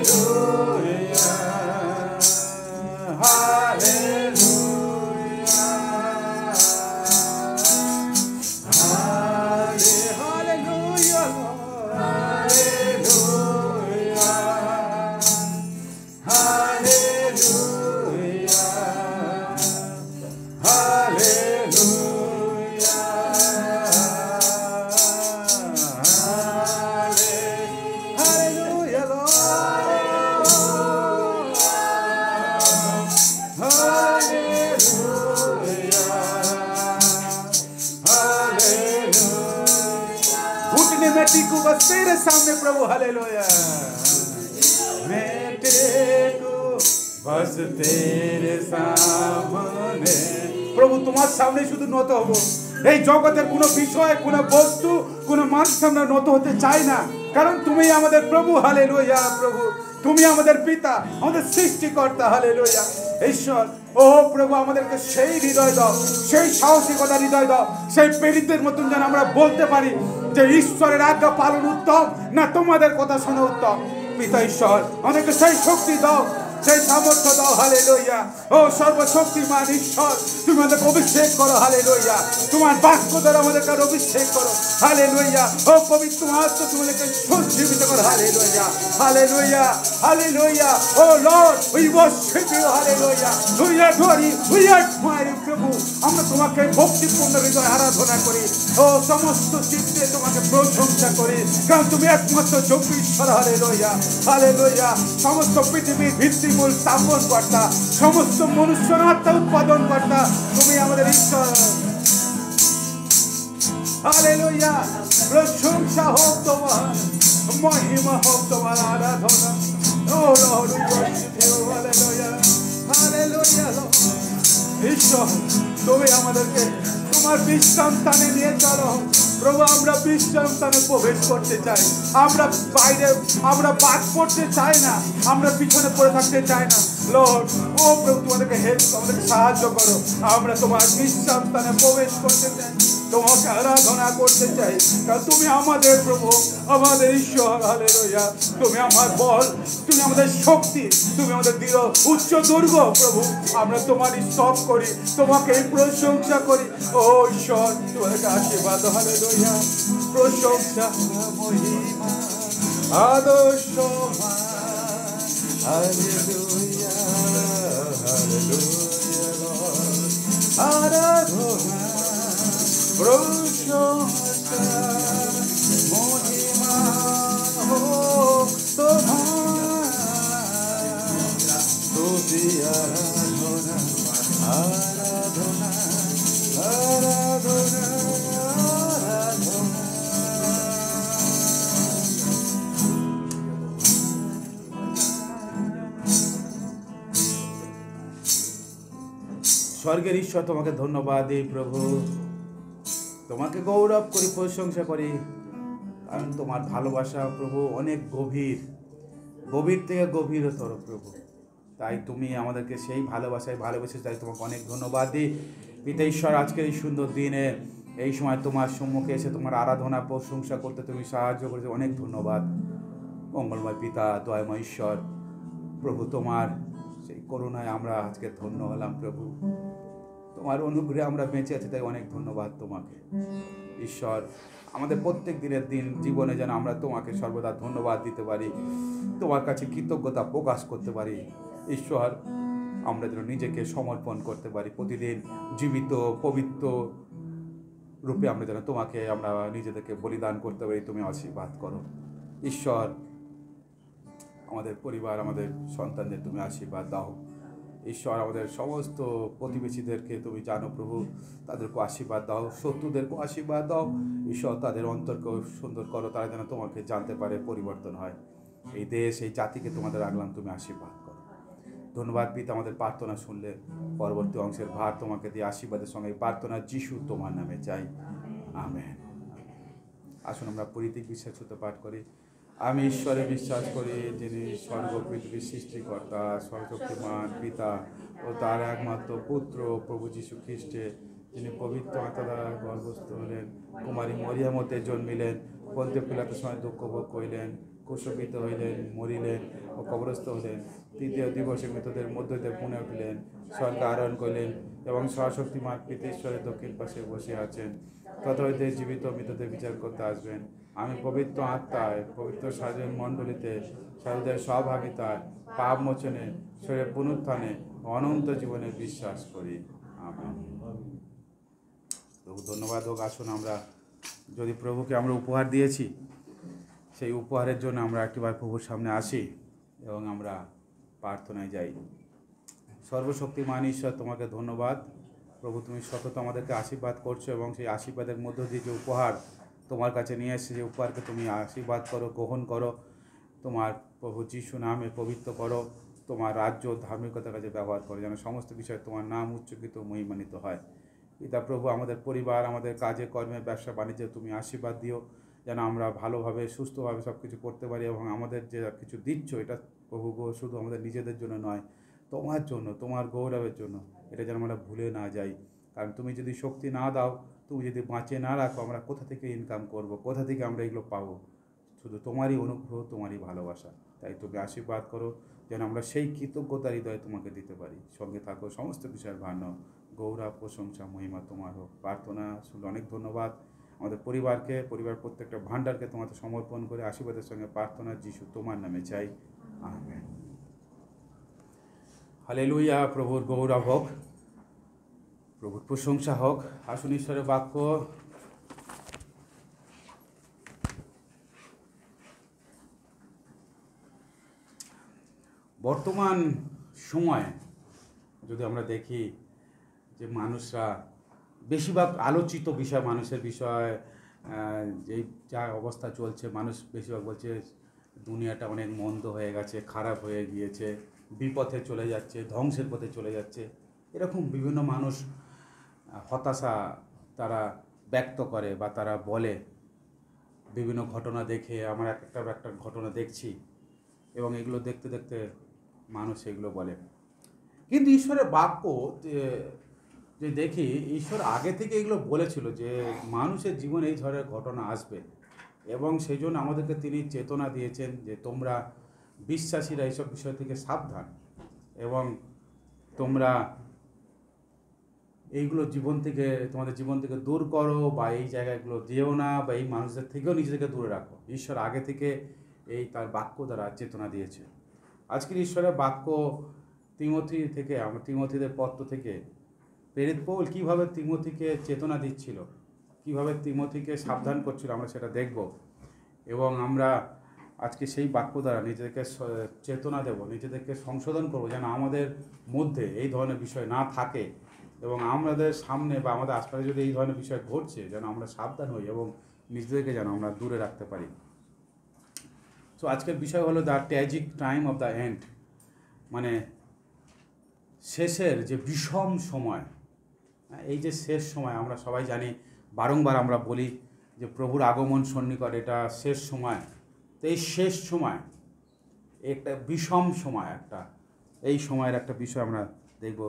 हालेलुया, टिकू बस तेरे सामने प्रभु। हालेलुया, मैं टेकू बस तेरे सामने। প্রভু তোমার সামনে শুধু নত হব। এই জগতের কোনো বিষয়, কোনো বস্তু, কোনো মানুষের সামনে নত হতে চাই না, কারণ তুমি আমাদের প্রভু। হালেলুয়া, প্রভু তুমি আমাদের পিতা, আমাদের সৃষ্টিকর্তা। হালেলুয়া ঈশ্বর, ও প্রভু আমাদেরকে সেই হৃদয় দাও, সেই সাহসিকতা হৃদয় দাও, সেই প্রেরিতদের মতন যেন আমরা বলতে পারি যে ঈশ্বরের আজ্ঞা পালন উত্তম না তোমাদের কথা শোনা উত্তম। পিতা ঈশ্বর আমাদেরকে সেই শক্তি দাও, সেই সামর্থ্য দাও। হালেলুয়া, ও সর্বশক্তিমান ঈশ্বর তুমি আমাদেরকে অভিষেক করো। হালেলুয়া, তোমার বাক্য দ্বারা আমাদেরকে অভিষেক করো। হালেলুয়া, ও পবিত্র আত্মা তোমাদেরকে সঞ্জীবিত করো। Hallelujah, hallelujah, hallelujah, O Lord we worship you. Hallelujah, we adore you, we admire you. প্রভু আমরা তোমাকে ভক্তিপূর্ণ হৃদয় আরাধনা করি, ও সমস্ত চিত্তে তোমাকে প্রশংসা করি, কারণ তুমি একমাত্র যোগ্য ঈশ্বর। হালেলুয়া, হালেলুয়া, সমস্ত পৃথিবীর ভিত্তিমূল স্থাপন কর্তা, সমস্ত মনুষ্যর আত্মা উৎপাদন কর্তা তুমি আমাদের ঈশ্বর। হালেলুয়া, প্রশংসা হোক তোমার, মহিমা হোক তোমার, আরাধনা। O Lord we worship you. Hallelujah, hallelujah Lord ঈশ্বর তুমি আমাদেরকে তোমার বিশ্রাম স্থানে নিয়ে চলো। প্রভু আমরা বিশ্রাম স্থানে প্রবেশ করতে চাই, আমরা বাইরে আমরা বাদ পড়তে চাই না, আমরা পিছনে পড়ে থাকতে চাই না। লর্ড ও প্রভু তোমাদেরকে হেল্প, আমাদেরকে সাহায্য করো। আমরা তোমার বিশ্রাম স্থানে প্রবেশ করতে চাই, তোমাকে আরাধনা করতে চাই, কারণ তুমি আমাদের প্রভু, আমাদের ঈশ্বর। হালেলুয়া, তুমি আমার বল, তুমি আমাদের শক্তি, তুমি আমাদের দৃঢ় উচ্চ দুর্গ। প্রভু আমরা তোমারই স্তব করি, তোমাকে প্রশংসা করি। ও ঈশ্বর তোমাকে আশীর্বাদ। হালেলুয়া, প্রশংসা, মহিমা, আদর্শ। হালেলুয়া, হালেলুয়া লর্ড, আরাধনা, প্রশংসা, মহিমা হোক তোমার, স্তুতি, আরাধনা, আরাধনা, আরাধনা, আরাধনা। স্বর্গের ঈশ্বর, তোমাকে ধন্যবাদ দিই প্রভু। তোমাকে গৌরব করি, প্রশংসা করি, কারণ তোমার ভালোবাসা প্রভু অনেক গভীর, গভীর থেকে গভীরতর প্রভু। তাই তুমি আমাদেরকে সেই ভালোবাসায় ভালোবেসে, তাই তোমাকে অনেক ধন্যবাদ দিই পিতা ঈশ্বর। আজকের এই সুন্দর দিনে এই সময় তোমার সম্মুখে এসে তোমার আরাধনা প্রশংসা করতে তুমি সাহায্য করেছো, অনেক ধন্যবাদ। মঙ্গলময় পিতা, দয়াময় ঈশ্বর প্রভু, তোমার সেই করুণায় আমরা আজকে ধন্য হলাম প্রভু। তোমার অনুগ্রহে আমরা বেঁচে আছি, তাই অনেক ধন্যবাদ তোমাকে ঈশ্বর। আমাদের প্রত্যেক দিনের জীবনে যেন আমরা তোমাকে সর্বদা ধন্যবাদ দিতে পারি, তোমার কাছে কৃতজ্ঞতা প্রকাশ করতে পারি ঈশ্বর। আমরা যেন নিজেকে সমর্পণ করতে পারি প্রতিদিন জীবিত পবিত্র রূপে, আমরা যেন তোমাকে আমরা নিজেদেরকে বলিদান করতে পারি। তুমি আশীর্বাদ করো ঈশ্বর। আমাদের পরিবার, আমাদের সন্তানদের তুমি আশীর্বাদ দাও ঈশ্বর। আমাদের সমস্ত প্রতিবেশীদেরকে তুমি জানো প্রভু, তাদেরকে আশীর্বাদ দাও, শত্রুদেরকেও আশীর্বাদ দাও ঈশ্বর। তাদের অন্তরকেও সুন্দর করো, তারা যেন তোমাকে জানতে পারে, পরিবর্তন হয়। এই দেশ, এই জাতিকে তোমাদের রাখলাম, তুমি আশীর্বাদ করো। ধন্যবাদ পিতা, আমাদের প্রার্থনা শুনলে। পরবর্তী অংশের ভার তোমাকে দিয়ে আশীর্বাদের সঙ্গে প্রার্থনা যিশু তোমার নামে চাই, আমেন। আসুন আমরা পরিত্যাগ বিশ্বাস সূত্র পাঠ করি। আমি ঈশ্বরে বিশ্বাস করি, যিনি স্বর্গ পৃথিবীর সৃষ্টিকর্তা, সর্বশক্তিমান পিতা ও তার একমাত্র পুত্র প্রভু যীশু খ্রিস্টে, যিনি পবিত্র আত্মা দ্বারা গর্ভস্থ হলেন, কুমারী মরিয়ামতে জন্মিলেন, পন্তীয় পিলাতের সময় দুঃখ ভোগ করিলেন, ক্রুশবিদ্ধ হইলেন, মরিলেন ও কবরস্থ হলেন, তৃতীয় দিবসে মৃতদের মধ্য হইতে পুনে উঠিলেন, স্বর্গে আরোহণ করিলেন এবং সর্বশক্তিমান পিতা ঈশ্বরের দক্ষিণ পাশে বসে আছেন। তথা হইতে জীবিত মৃতদের বিচার করতে আসবেন। আমি পবিত্র আত্মায়, পবিত্র সার্জন মণ্ডলীতে, সাধুদের সহভাগিতায়, পাপ মোচনে, শরীরের পুনরুত্থানে, অনন্ত জীবনে বিশ্বাস করি, আমেন। প্রভু ধন্যবাদ হোক। আসুন আমরা, যদি প্রভুকে আমরা উপহার দিয়েছি, সেই উপহারের জন্য আমরা একটিবার প্রভুর সামনে আসি এবং আমরা প্রার্থনায় যাই। সর্বশক্তিমান ঈশ্বর, তোমাকে ধন্যবাদ প্রভু। তুমি সতত আমাদেরকে আশীর্বাদ করছো এবং সেই আশীর্বাদের মধ্য দিয়ে যে উপহার তোমার কাছে নিয়ে এসেছে, যে উপহারকে তুমি আশীর্বাদ করো, গ্রহণ করো, তোমার প্রভু যিশু নামে পবিত্র করো, তোমার রাজ্য ধার্মিকতার কাছে ব্যবহার করো, যেন সমস্ত বিষয়ে তোমার নাম উচ্চকিত মহিমান্বিত হয়। পিতা প্রভু, আমাদের পরিবার, আমাদের কাজে কর্মে, ব্যবসা বাণিজ্যে তুমি আশীর্বাদ দিও, যেন আমরা ভালোভাবে সুস্থভাবে সব কিছু করতে পারি এবং আমাদের যে কিছু দিচ্ছ, এটা প্রভু গো শুধু আমাদের নিজেদের জন্য নয়, তোমার জন্য, তোমার গৌরবের জন্য, এটা যেন আমরা ভুলে না যাই। কারণ তুমি যদি শক্তি না দাও, তুমি যদি বাঁচিয়ে না রাখো, আমরা কোথা থেকে ইনকাম করব, কোথা থেকে আমরা এগুলো পাবো? শুধু তোমারই অনুগ্রহ, তোমারই ভালোবাসা। তাই তুমি আশীর্বাদ করো, যেন আমরা সেই কৃতজ্ঞতার হৃদয়ে তোমাকে দিতে পারি। সঙ্গে থাকো, সমস্ত বিষয়ের ভার নাও, গৌরব প্রশংসা মহিমা তোমার হোক। প্রার্থনা শুনলে অনেক ধন্যবাদ। আমাদের পরিবারকে, পরিবার প্রত্যেকটা ভাণ্ডারকে তোমাকে সমর্পণ করে আশীর্বাদের সঙ্গে প্রার্থনা যিশু তোমার নামে চাই, আমেন। হালেলুয়া। প্রভুর গৌরব হোক, প্রভুর প্রশংসা হোক। আসুন ঈশ্বরের বাক্য বর্তমান সময়ে যদি আমরা দেখি যে মানুষরা বেশিরভাগ আলোচিত বিষয়, মানুষের বিষয়, যেই যা অবস্থা চলছে, মানুষ বেশিরভাগ বলছে দুনিয়াটা অনেক মন্দ হয়ে গেছে, খারাপ হয়ে গিয়েছে, বিপথে চলে যাচ্ছে, ধ্বংসের পথে চলে যাচ্ছে। এরকম বিভিন্ন মানুষ হতাশা তারা ব্যক্ত করে বা তারা বলে। বিভিন্ন ঘটনা দেখে আমরা একটা ঘটনা দেখছি এবং এগুলো দেখতে দেখতে মানুষ এগুলো বলে। কিন্তু ঈশ্বরের বাক্য যে দেখি, ঈশ্বর আগে থেকে এগুলো বলেছিল যে মানুষের জীবনে এই ধরনের ঘটনা আসবে এবং সেই জন্য আমাদেরকে তিনি চেতনা দিয়েছেন যে তোমরা বিশ্বাসীরা এইসব বিষয় থেকে সাবধান এবং তোমরা এইগুলো তোমাদের জীবন থেকে দূর করো বা এই জায়গাগুলো দিও না বা এই মানুষদের থেকেও নিজেদেরকে দূরে রাখো। ঈশ্বর আগে থেকে এই তার বাক্য দ্বারা চেতনা দিয়েছে। আজকের ঈশ্বরের বাক্য তিমথিদের পত্র থেকে প্রেরিত পৌল কীভাবে তিমথিকে চেতনা দিচ্ছিল, কীভাবে তিমথিকে সাবধান করছিল, আমরা সেটা দেখব এবং আমরা আজকে সেই বাক্য দ্বারা নিজেদেরকে চেতনা দেব, নিজেদেরকে সংশোধন করব, যেন আমাদের মধ্যে এই ধরনের বিষয় না থাকে এবং আমাদের সামনে বা আমাদের আশপাশে যদি এই ধরনের বিষয় ঘটছে, যেন আমরা সাবধান হই এবং নিজেদেরকে যেন আমরা দূরে রাখতে পারি। তো আজকের বিষয় হলো the tragic time of the end, মানে শেষের যে বিষম সময়, এই যে শেষ সময় আমরা সবাই জানি, বারংবার আমরা বলি যে প্রভুর আগমন সন্নিকট, এটা শেষ সময়। তো এই শেষ সময় একটা বিষম সময়, এই সময়ের একটা বিষয় আমরা দেখব।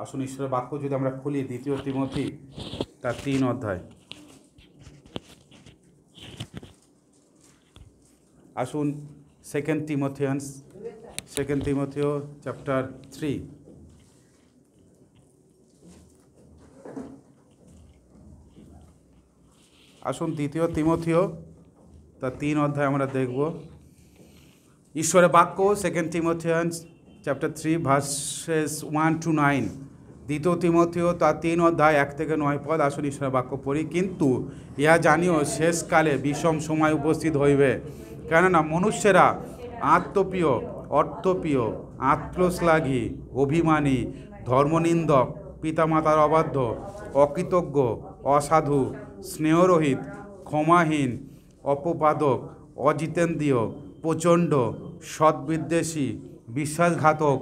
আসুন ঈশ্বরের বাক্য যদি আমরা খুলি 2 তিমথি তার 3 অধ্যায়। আসুন 2 তিমথিও চ্যাপ্টার 3। আসুন 2 তিমথিও তার 3 অধ্যায় আমরা দেখব ঈশ্বরের বাক্য। 2 Timothians চ্যাপ্টার 3 ভার্সেস 1-9। 2 তিমথিও তার 3 অধ্যায় 1 থেকে 9 পদ। আসুন ঈশ্বরের বাক্য পড়ি। কিন্তু ইহা জানিও শেষকালে বিষম সময় উপস্থিত হইবে, কেননা মনুষ্যেরা আত্মপ্রিয়, অর্থপ্রিয়, আত্মশ্লাঘী, অভিমানী, ধর্মনিন্দক, পিতামাতার অবাধ্য, অকৃতজ্ঞ, অসাধু, স্নেহরহিত, ক্ষমাহীন, অপবাদক, অজিতেন্দ্রিয়, প্রচণ্ড, সদ্বিদ্বেষী, বিশ্বাসঘাতক,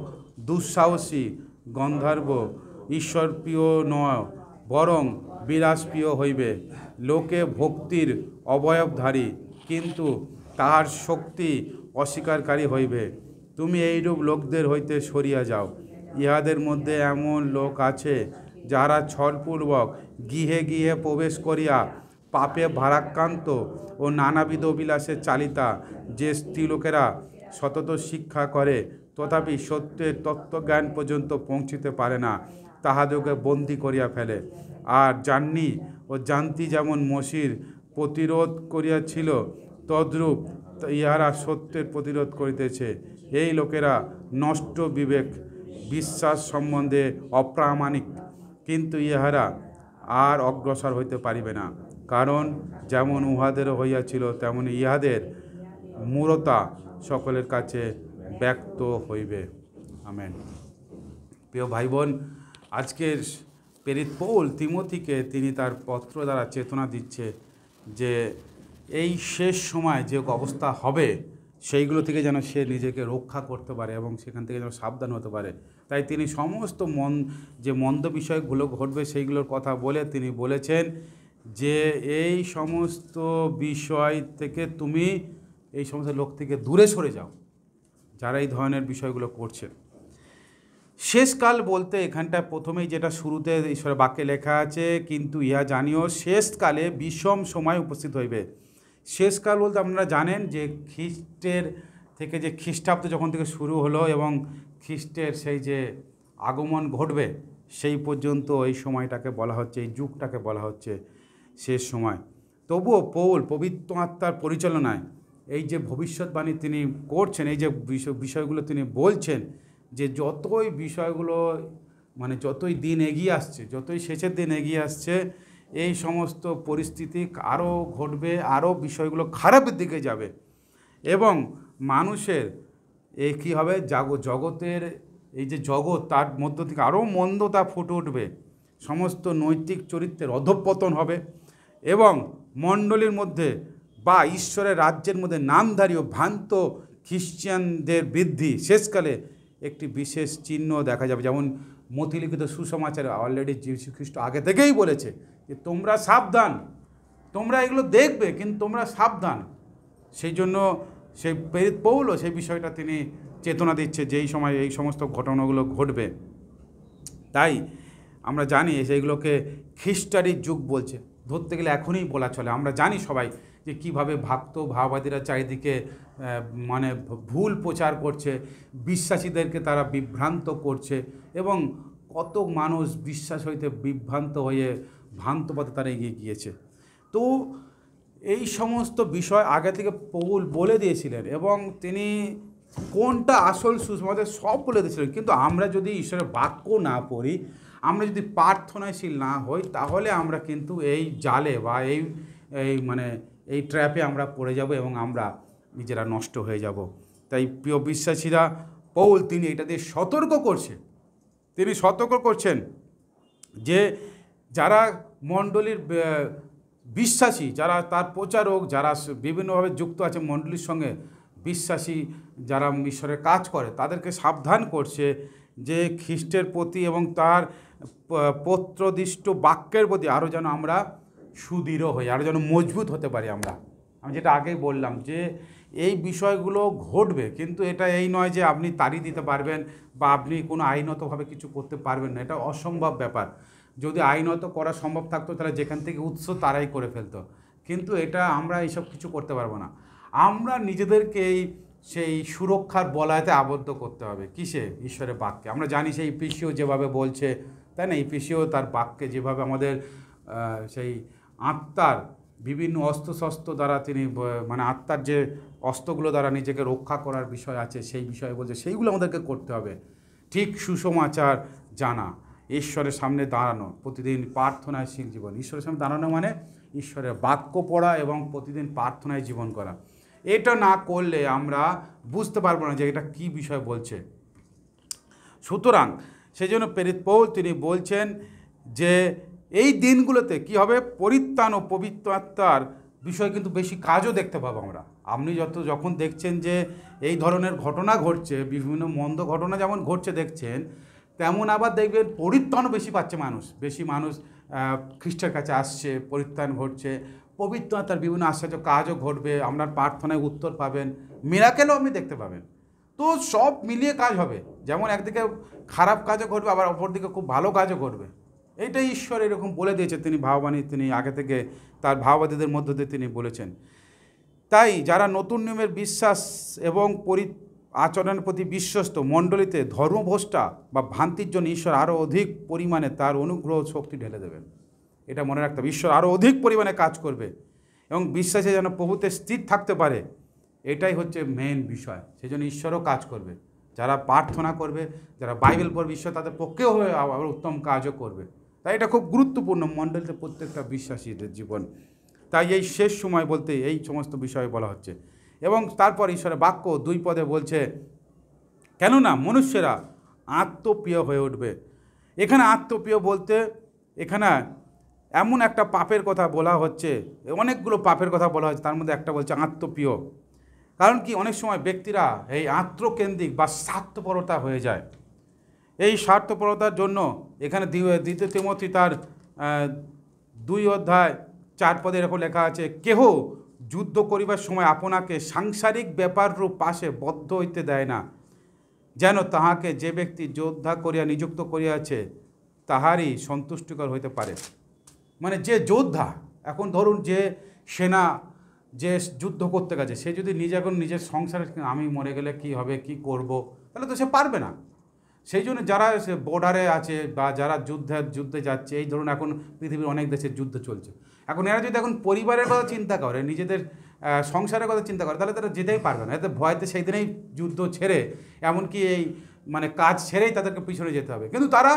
দুঃসাহসী, গন্ধর্ব, ঈশ্বরপ্রিয় নয়, বরং বিলাসপ্রিয় হইবে। লোকে ভক্তির অবয়বধারী, কিন্তু তাহার শক্তি অস্বীকারী হইবে। তুমি এইরূপ লোকদের হইতে সরিয়া যাও। ইহাদের মধ্যে এমন লোক আছে, যারা ছলপূর্বক গৃহে গৃহে প্রবেশ করিয়া পাপে ভারাক্রান্ত ও নানাবিধ অভিলাষে চালিতা, যে স্ত্রীলোকেরা সতত শিক্ষা করে তথাপি সত্যের তত্ত্বজ্ঞান পর্যন্ত পৌঁছিতে পারে না, তাহাদেরকে বন্দী করিয়া ফেলে। আর জান্নি ও জান্তি যেমন মসির প্রতিরোধ করিয়াছিল, তদ্রূপ ইহারা সত্যের প্রতিরোধ করিতেছে। এই লোকেরা নষ্ট বিবেক, বিশ্বাস সম্বন্ধে অপ্রামাণিক, কিন্তু ইহারা আর অগ্রসর হইতে পারিবে না, কারণ যেমন উহাদেরও হইয়াছিল তেমনি ইহাদের মূঢ়তা সকলের কাছে ব্যক্ত হইবে। আমেন। প্রিয় ভাই বোন, আজকের প্রেরিত পৌল তিমথিকে তিনি তার পত্র দ্বারা চেতনা দিচ্ছে যে এই শেষ সময় যে অবস্থা হবে সেইগুলো থেকে যেন সে নিজেকে রক্ষা করতে পারে এবং সেখান থেকে যেন সাবধান হতে পারে। তাই তিনি সমস্ত যে মন্দ বিষয়গুলো ঘটবে সেইগুলোর কথা বলে তিনি বলেছেন যে এই সমস্ত বিষয় থেকে তুমি এই সমস্ত লোক থেকে দূরে সরে যাও, যারা এই ধরনের বিষয়গুলো করছে। শেষকাল বলতে এখানটা প্রথমেই যেটা শুরুতে ঈশ্বরের বাক্যে লেখা আছে, কিন্তু ইহা জানিও শেষকালে বিষম সময় উপস্থিত হইবে। শেষকাল বলতে আপনারা জানেন যে খ্রিস্টের থেকে যে খ্রিস্টাব্দ যখন থেকে শুরু হলো এবং খ্রিস্টের সেই যে আগমন ঘটবে সেই পর্যন্ত এই সময়টাকে বলা হচ্ছে, এই যুগটাকে বলা হচ্ছে শেষ সময়। তবুও পৌল পবিত্র আত্মার পরিচালনায় এই যে ভবিষ্যৎবাণী তিনি করছেন, এই যে বিষয়গুলো তিনি বলছেন, যে যতই বিষয়গুলো যতই দিন এগিয়ে আসছে, যতই শেষের দিন এগিয়ে আসছে, এই সমস্ত পরিস্থিতি আরও ঘটবে, আরও বিষয়গুলো খারাপের দিকে যাবে এবং মানুষের এই কী হবে, জগতের এই যে জগৎ তার মধ্য থেকে আরও মন্দতা ফুটে উঠবে, সমস্ত নৈতিক চরিত্রের অধঃপতন হবে এবং মণ্ডলীর মধ্যে বা ঈশ্বরের রাজ্যের মধ্যে নামধারী ও ভ্রান্ত খ্রিশ্চানদের বৃদ্ধি শেষকালে একটি বিশেষ চিহ্ন দেখা যাবে। যেমন মথিলিখিত সুসমাচারে অলরেডি যীশু খ্রিস্ট আগে থেকেই বলেছে যে তোমরা সাবধান, তোমরা এগুলো দেখবে কিন্তু তোমরা সাবধান। সেই জন্য সেই প্রেরিত পৌলও সেই বিষয়টা তিনি চেতনা দিচ্ছে যে এই সময় এই সমস্ত ঘটনাগুলো ঘটবে। তাই আমরা জানি সেইগুলোকে খ্রিস্টারির যুগ বলছে, ধরতে গেলে এখনই বলা চলে। আমরা জানি সবাই যে কীভাবে ভাববাদীরা চারিদিকে ভুল প্রচার করছে, বিশ্বাসীদেরকে তারা বিভ্রান্ত করছে এবং কত মানুষ বিশ্বাস হইতে বিভ্রান্ত হয়ে ভ্রান্ত পথে তারা এগিয়ে গিয়েছে। তো এই সমস্ত বিষয় আগে থেকে পৌল বলে দিয়েছিলেন এবং তিনি কোনটা আসল সুসমাচার সব বলে দিয়েছিলেন। কিন্তু আমরা যদি ঈশ্বরের বাক্য না পড়ি, আমরা যদি প্রার্থনাশীল না হই, তাহলে আমরা কিন্তু এই জালে বা এই ট্র্যাপে আমরা পড়ে যাব এবং আমরা নিজেরা নষ্ট হয়ে যাব। তাই প্রিয় বিশ্বাসীরা, পৌল তিনি এটা দিয়ে সতর্ক করছেন যে যারা মণ্ডলীর বিশ্বাসী, যারা তার প্রচারক, যারা বিভিন্নভাবে যুক্ত আছে মণ্ডলীর সঙ্গে, বিশ্বাসী যারা ঈশ্বরের কাজ করে, তাদেরকে সাবধান করছে যে খ্রিস্টের প্রতি এবং তার পত্রদিষ্ট বাক্যের প্রতি আরও যেন আমরা সুদৃঢ় হই, আরও যেন মজবুত হতে পারি আমরা। আমি যেটা আগেই বললাম যে এই বিষয়গুলো ঘটবে, কিন্তু এটা এই নয় যে আপনি তাড়িয়ে দিতে পারবেন বা আপনি কোনো আইনতভাবে কিছু করতে পারবেন না, এটা অসম্ভব ব্যাপার। যদি আইনত করা সম্ভব থাকতো তাহলে যেখান থেকে উৎস তারাই করে ফেলতো, কিন্তু এটা আমরা এইসব কিছু করতে পারবো না। আমরা নিজেদেরকে সেই সুরক্ষার বলয়তে আবদ্ধ করতে হবে। কিসে? ঈশ্বরের বাক্যে। আমরা জানি সেই ইফিসীয় যেভাবে বলছে, তাই না, ইফিসীয় তার বাক্যে যেভাবে আমাদের সেই আত্মার বিভিন্ন অস্ত্রশস্ত্র দ্বারা তিনি মানে আত্মার যে অস্ত্রগুলো দ্বারা নিজেকে রক্ষা করার বিষয় আছে সেই বিষয়ে বলছে, সেইগুলো আমাদেরকে করতে হবে। ঠিক সুসমাচার জানা, ঈশ্বরের সামনে দাঁড়ানো, প্রতিদিন প্রার্থনাশীল জীবন। ঈশ্বরের সামনে দাঁড়ানো মানে ঈশ্বরের বাক্য পড়া এবং প্রতিদিন প্রার্থনায় জীবন করা। এটা না করলে আমরা বুঝতে পারবো না যে এটা কী বিষয় বলছে। সুতরাং সেই জন্য প্রেরিত পৌল তিনি বলছেন যে এই দিনগুলোতে কি হবে, পরিত্রাণ ও পবিত্র আত্মার বিষয় কিন্তু বেশি কাজও দেখতে পাবো আমরা। আপনি যখন দেখছেন যে এই ধরনের ঘটনা ঘটছে, বিভিন্ন মন্দ ঘটনা যেমন ঘটছে দেখছেন, তেমন আবার দেখবেন পরিত্রাণও বেশি পাচ্ছে মানুষ। বেশি মানুষ খ্রিস্টের কাছে আসছে, পরিত্রাণ ঘটছে, পবিত্র আত্মার বিভিন্ন আশ্চর্য কাজও ঘটবে, আপনার প্রার্থনায় উত্তর পাবেন, মিরাকেলও আপনি দেখতে পাবেন। তো সব মিলিয়ে কাজ হবে, যেমন একদিকে খারাপ কাজও ঘটবে, আবার অপরদিকে খুব ভালো কাজও ঘটবে। এইটাই ঈশ্বর এরকম বলে দিয়েছে, তিনি ভাববাণী তিনি আগে থেকে তার ভাববাদীদের মধ্য দিয়ে তিনি বলেছেন। তাই যারা নতুন নিয়মের বিশ্বাস এবং আচরণের প্রতি বিশ্বস্ত মণ্ডলীতে ধর্মভ্রষ্টা বা ভ্রান্তির জন্য ঈশ্বর আরও অধিক পরিমাণে তার অনুগ্রহ শক্তি ঢেলে দেবেন। এটা মনে রাখতে হবে, ঈশ্বর আরও অধিক পরিমাণে কাজ করবে এবং বিশ্বাসে যেন প্রভুতে স্থির থাকতে পারে, এটাই হচ্ছে মেন বিষয়। সেই জন্য ঈশ্বরও কাজ করবে, যারা প্রার্থনা করবে, যারা বাইবেল পড়বে, ঈশ্বর তাদের পক্ষেও হয়ে আবার উত্তম কাজও করবে। তাই এটা খুব গুরুত্বপূর্ণ মণ্ডলীতে প্রত্যেকটা বিশ্বাসীদের জীবন। তাই এই শেষ সময় বলতে এই সমস্ত বিষয়ে বলা হচ্ছে। এবং তারপর ঈশ্বরের বাক্য 2 পদে বলছে, কেননা মনুষ্যেরা আত্মপ্রিয় হয়ে উঠবে। এখানে আত্মপ্রিয় বলতে এখানে এমন একটা পাপের কথা বলা হচ্ছে, অনেকগুলো পাপের কথা বলা হচ্ছে, তার মধ্যে একটা বলছে আত্মপ্রিয়। কারণ কি, অনেক সময় ব্যক্তিরা এই আত্মকেন্দ্রিক বা স্বার্থপরতা হয়ে যায়। এই স্বার্থপরতার জন্য এখানে 2 তিমথি তার 2:4 এরকম লেখা আছে, কেহ যুদ্ধ করিবার সময় আপনাকে সাংসারিক ব্যাপাররূপ পাশে বদ্ধ হইতে দেয় না, যেন তাহাকে যে ব্যক্তি যোদ্ধা করিয়া নিযুক্ত করিয়াছে তাহারই সন্তুষ্টিকর হইতে পারে। মানে যে যোদ্ধা, এখন ধরুন যে সেনা যে যুদ্ধ করতে গেছে, সে যদি এখন নিজের সংসারে আমি মরে গেলে কি হবে, কি করব, তাহলে তো সে পারবে না। সেই জন্য যারা বর্ডারে আছে বা যারা যুদ্ধে যাচ্ছে, এই ধরুন এখন পৃথিবীর অনেক দেশের যুদ্ধ চলছে, এখন এরা যদি এখন পরিবারের কথা চিন্তা করে, নিজেদের সংসারের কথা চিন্তা করে, তাহলে তারা যেতেই পারবে না। এতে ভয়তে সেই দিনেই যুদ্ধ ছেড়ে, এমনকি এই মানে কাজ ছেড়েই তাদেরকে পিছনে যেতে হবে। কিন্তু তারা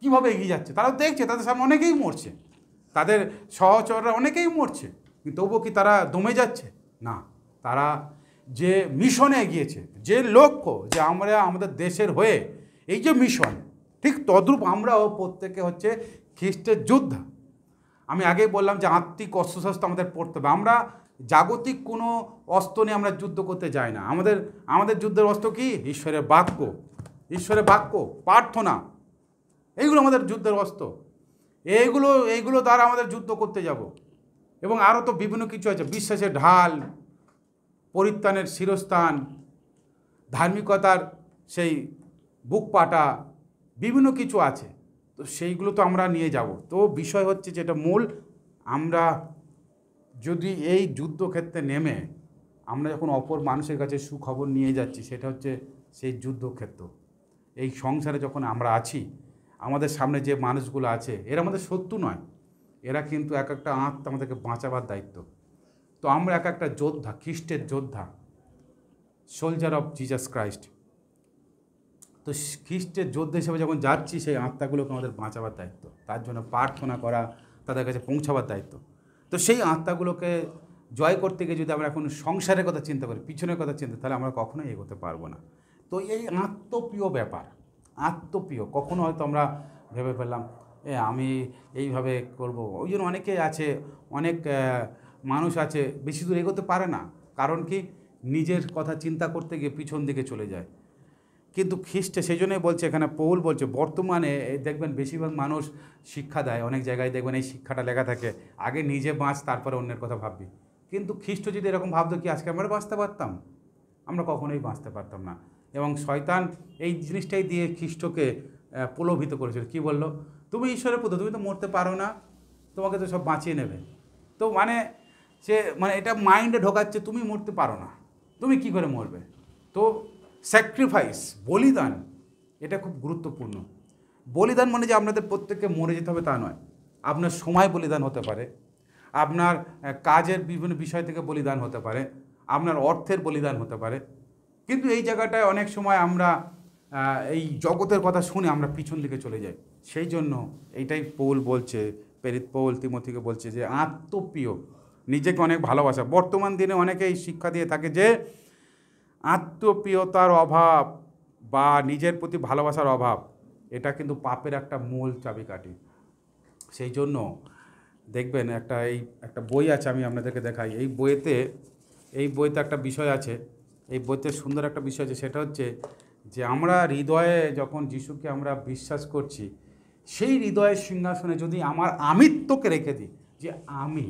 কীভাবে এগিয়ে যাচ্ছে, তারাও দেখছে তাদের সামনে অনেকেই মরছে, তাদের সহচররা অনেকেই মরছে, কিন্তু তবুও কি তারা দমে যাচ্ছে? না, তারা যে মিশনে এগিয়েছে, যে লক্ষ্য যে আমরা আমাদের দেশের হয়ে এই যে মিশন, ঠিক তদ্রূপ আমরাও প্রত্যেকে হচ্ছে খ্রিস্টের যোদ্ধা। আমি আগেই বললাম যে আত্মিক অস্ত্রশস্ত্র আমাদের পড়তে হবে। আমরা জাগতিক কোনো অস্ত্র নিয়ে আমরা যুদ্ধ করতে যাই না। আমাদের যুদ্ধের অস্ত্র কি? ঈশ্বরের বাক্য, ঈশ্বরের বাক্য, প্রার্থনা, এইগুলো আমাদের যুদ্ধের অস্ত্র। এইগুলো দ্বারা আমাদের যুদ্ধ করতে যাব। এবং আরও তো বিভিন্ন কিছু আছে, বিশ্বাসের ঢাল, পরিত্রাণের শিরস্থান, ধার্মিকতার সেই বুক পাটা, বিভিন্ন কিছু আছে। তো সেইগুলো তো আমরা নিয়ে যাব। তো বিষয় হচ্ছে যেটা মূল, আমরা যদি এই যুদ্ধক্ষেত্রে নেমে আমরা যখন অপর মানুষের কাছে সুখবর নিয়ে যাচ্ছি, সেটা হচ্ছে সেই যুদ্ধক্ষেত্র। এই সংসারে যখন আমরা আছি, আমাদের সামনে যে মানুষগুলো আছে, এরা আমাদের শত্রু নয়, এরা কিন্তু এক একটা আত্মা আমাদেরকে বাঁচাবার দায়িত্ব। তো আমরা এক একটা যোদ্ধা, খ্রিস্টের যোদ্ধা, সোলজার অফ জিজাস ক্রাইস্ট। তো খ্রিস্টের যোদ্ধা হিসেবে যখন যাচ্ছি, সেই আত্মাগুলোকে আমাদের বাঁচাবার দায়িত্ব, তার জন্য প্রার্থনা করা, তাদের কাছে পৌঁছাবার দায়িত্ব। তো সেই আত্মাগুলোকে জয় করতে গিয়ে যদি আমরা এখন সংসারের কথা চিন্তা করি, পিছনের কথা চিন্তা, তাহলে আমরা কখনোই এগোতে পারবো না। তো এই আত্মপ্রিয় ব্যাপার, আত্মপ্রিয়, কখনো হয়তো আমরা ভেবে ফেললাম আমি এইভাবে করব। ওই জন্য অনেকে আছে, অনেক মানুষ আছে বেশি দূর এগোতে পারে না। কারণ কি? নিজের কথা চিন্তা করতে গিয়ে পিছন দিকে চলে যায়। কিন্তু খ্রিস্টে সেই জন্যই বলছে, এখানে পৌল বলছে বর্তমানে দেখবেন বেশিরভাগ মানুষ শিক্ষা দেয়, অনেক জায়গায় দেখবেন এই শিক্ষাটা লেখা থাকে, আগে নিজে বাঁচ তারপরে অন্যের কথা ভাববি। কিন্তু খ্রিস্ট যদি এরকম ভাবতো কি আজকে আমরা বাঁচতে পারতাম? আমরা কখনোই বাঁচতে পারতাম না। এবং শয়তান এই জিনিসটাই দিয়ে খ্রিস্টকে প্রলোভিত করেছিল। কি বললো? তুমি ঈশ্বরের পুত্র, তুমি তো মরতে পারো না, তোমাকে তো সব বাঁচিয়ে নেবে। তো সে এটা মাইন্ডে ঢোকাচ্ছে, তুমি মরতে পারো না, তুমি কি করে মরবে? তো স্যাক্রিফাইস, বলিদান, এটা খুব গুরুত্বপূর্ণ। বলিদান মানে যে আপনাদের প্রত্যেককে মরে যেতে হবে তা নয়। আপনার সময় বলিদান হতে পারে, আপনার কাজের বিভিন্ন বিষয় থেকে বলিদান হতে পারে, আপনার অর্থের বলিদান হতে পারে। কিন্তু এই জায়গাটায় অনেক সময় আমরা এই জগতের কথা শুনে আমরা পিছন দিকে চলে যাই। সেই জন্য এইটাই পৌল বলছে, প্রেরিত পৌল তিমথিকে বলছে যে আত্মপ্রিয়, নিজেকে অনেক ভালোবাসা। বর্তমান দিনে অনেকেই শিক্ষা দিয়ে থাকে যে আত্মপ্রিয়তার অভাব বা নিজের প্রতি ভালোবাসার অভাব, এটা কিন্তু পাপের একটা মূল চাবিকাঠি। সেই জন্য দেখবেন একটা বই আছে, আমি আপনাদেরকে দেখাই। এই বইতে একটা বিষয় আছে, এই বইতে সুন্দর একটা বিষয় আছে, সেটা হচ্ছে যে আমরা হৃদয়ে যখন যিশুকে আমরা বিশ্বাস করছি, সেই হৃদয়ের সিংহাসনে যদি আমার আমিত্বকে রেখে দিই যে আমি,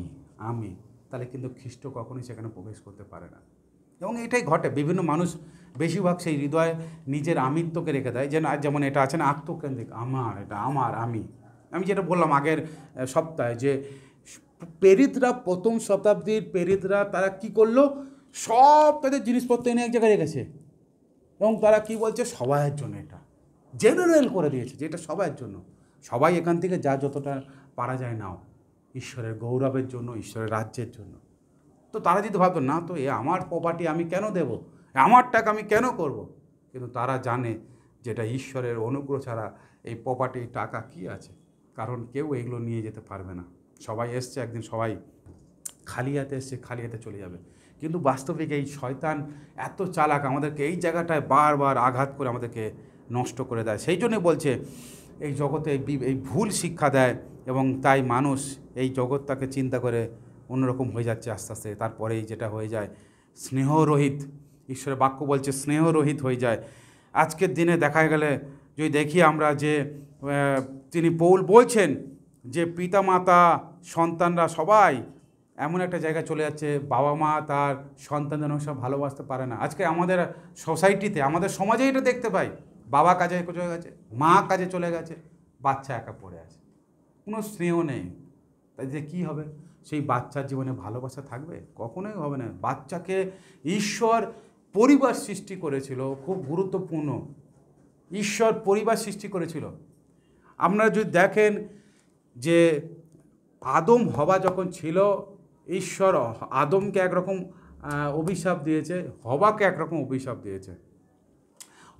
তাহলে কিন্তু খ্রিস্ট কখনোই সেখানে প্রবেশ করতে পারে না। এবং এটাই ঘটে, বিভিন্ন মানুষ বেশিরভাগ সেই হৃদয়ে নিজের আমিত্বকে রেখে দেয়। যেমন এটা আছে না, আত্মকেন্দ্রিক, এটা আমি যেটা বললাম আগের সপ্তাহে, যে প্রেরিতরা, প্রথম শতাব্দীর প্রেরিতরা, তারা কি করলো? সব তাদের জিনিসপত্র এনে এক জায়গায় রেখেছে এবং তারা কি বলছে? সবাইয়ের জন্য, এটা জেনারেল করে দিয়েছে যে এটা সবাইয়ের জন্য, সবাই এখান থেকে যা যতটা পারা যায় নাও, ঈশ্বরের গৌরবের জন্য, ঈশ্বরের রাজ্যের জন্য। তো তারা যদি ভাবতো না, তো আমার প্রপার্টি আমি কেন দেব, আমার টাকা আমি কেন করব? কিন্তু তারা জানে যেটা ঈশ্বরের অনুগ্রহ ছাড়া এই প্রপার্টি, টাকা কি আছে? কারণ কেউ এগুলো নিয়ে যেতে পারবে না। সবাই এসছে একদিন, সবাই খালি হাতে এসছে, খালি হাতে চলে যাবে। কিন্তু বাস্তবিক এই শয়তান এত চালাক, আমাদেরকে এই জায়গাটায় বারবার আঘাত করে আমাদেরকে নষ্ট করে দেয়। সেই জন্যই বলছে এই জগতে এই ভুল শিক্ষা দেয়, এবং তাই মানুষ এই জগৎটাকে চিন্তা করে অন্যরকম হয়ে যাচ্ছে আস্তে আস্তে। তারপরেই যেটা হয়ে যায় স্নেহরহিত, ঈশ্বরের বাক্য বলছে স্নেহরহিত হয়ে যায়। আজকের দিনে দেখা গেলে যদি দেখি আমরা যে তিনি পৌল বলছেন যে পিতা মাতা সন্তানরা সবাই এমন একটা জায়গায় চলে যাচ্ছে, বাবা মা তার সন্তানদের সব ভালোবাসতে পারে না। আজকে আমাদের সোসাইটিতে, আমাদের সমাজে এটা দেখতে পাই, বাবা কাজে চলে গেছে, মা কাজে চলে গেছে, বাচ্চা একা পড়ে আছে, কোনো স্নেহ নেই। তাই যে কী হবে? সেই বাচ্চার জীবনে ভালোবাসা থাকবে? কখনোই হবে না। বাচ্চাকে ঈশ্বর পরিবার সৃষ্টি করেছিল, খুব গুরুত্বপূর্ণ, ঈশ্বর পরিবার সৃষ্টি করেছিল। আপনারা যদি দেখেন যে আদম হওয়া যখন ছিল, ঈশ্বর আদমকে একরকম অভিশাপ দিয়েছে, হওয়াকে একরকম অভিশাপ দিয়েছে।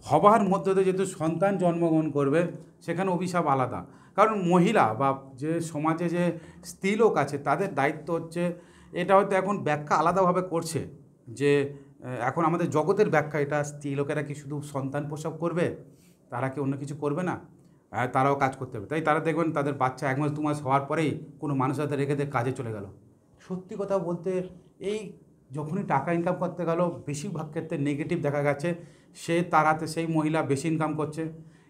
হবার মধ্যে দিয়ে যেহেতু সন্তান জন্মগ্রহণ করবে, সেখানে অভিশাপ আলাদা। কারণ মহিলা বা যে সমাজে যে স্ত্রীলোক আছে, তাদের দায়িত্ব হচ্ছে, এটা হয়তো এখন ব্যাখ্যা আলাদাভাবে করছে, যে এখন আমাদের জগতের ব্যাখ্যা এটা, স্ত্রীলোকেরা কি শুধু সন্তান প্রসব করবে, তারা কি অন্য কিছু করবে না? তারাও কাজ করতে হবে। তাই তারা দেখবেন তাদের বাচ্চা 1 মাস 2 মাস হওয়ার পরেই কোনো মানুষ হাতে রেখে দিয়ে কাজে চলে গেল। সত্যি কথা বলতে, এই যখনই টাকা ইনকাম করতে গেল, বেশিরভাগ ক্ষেত্রে নেগেটিভ দেখা গেছে। সেই মহিলা বেশি ইনকাম করছে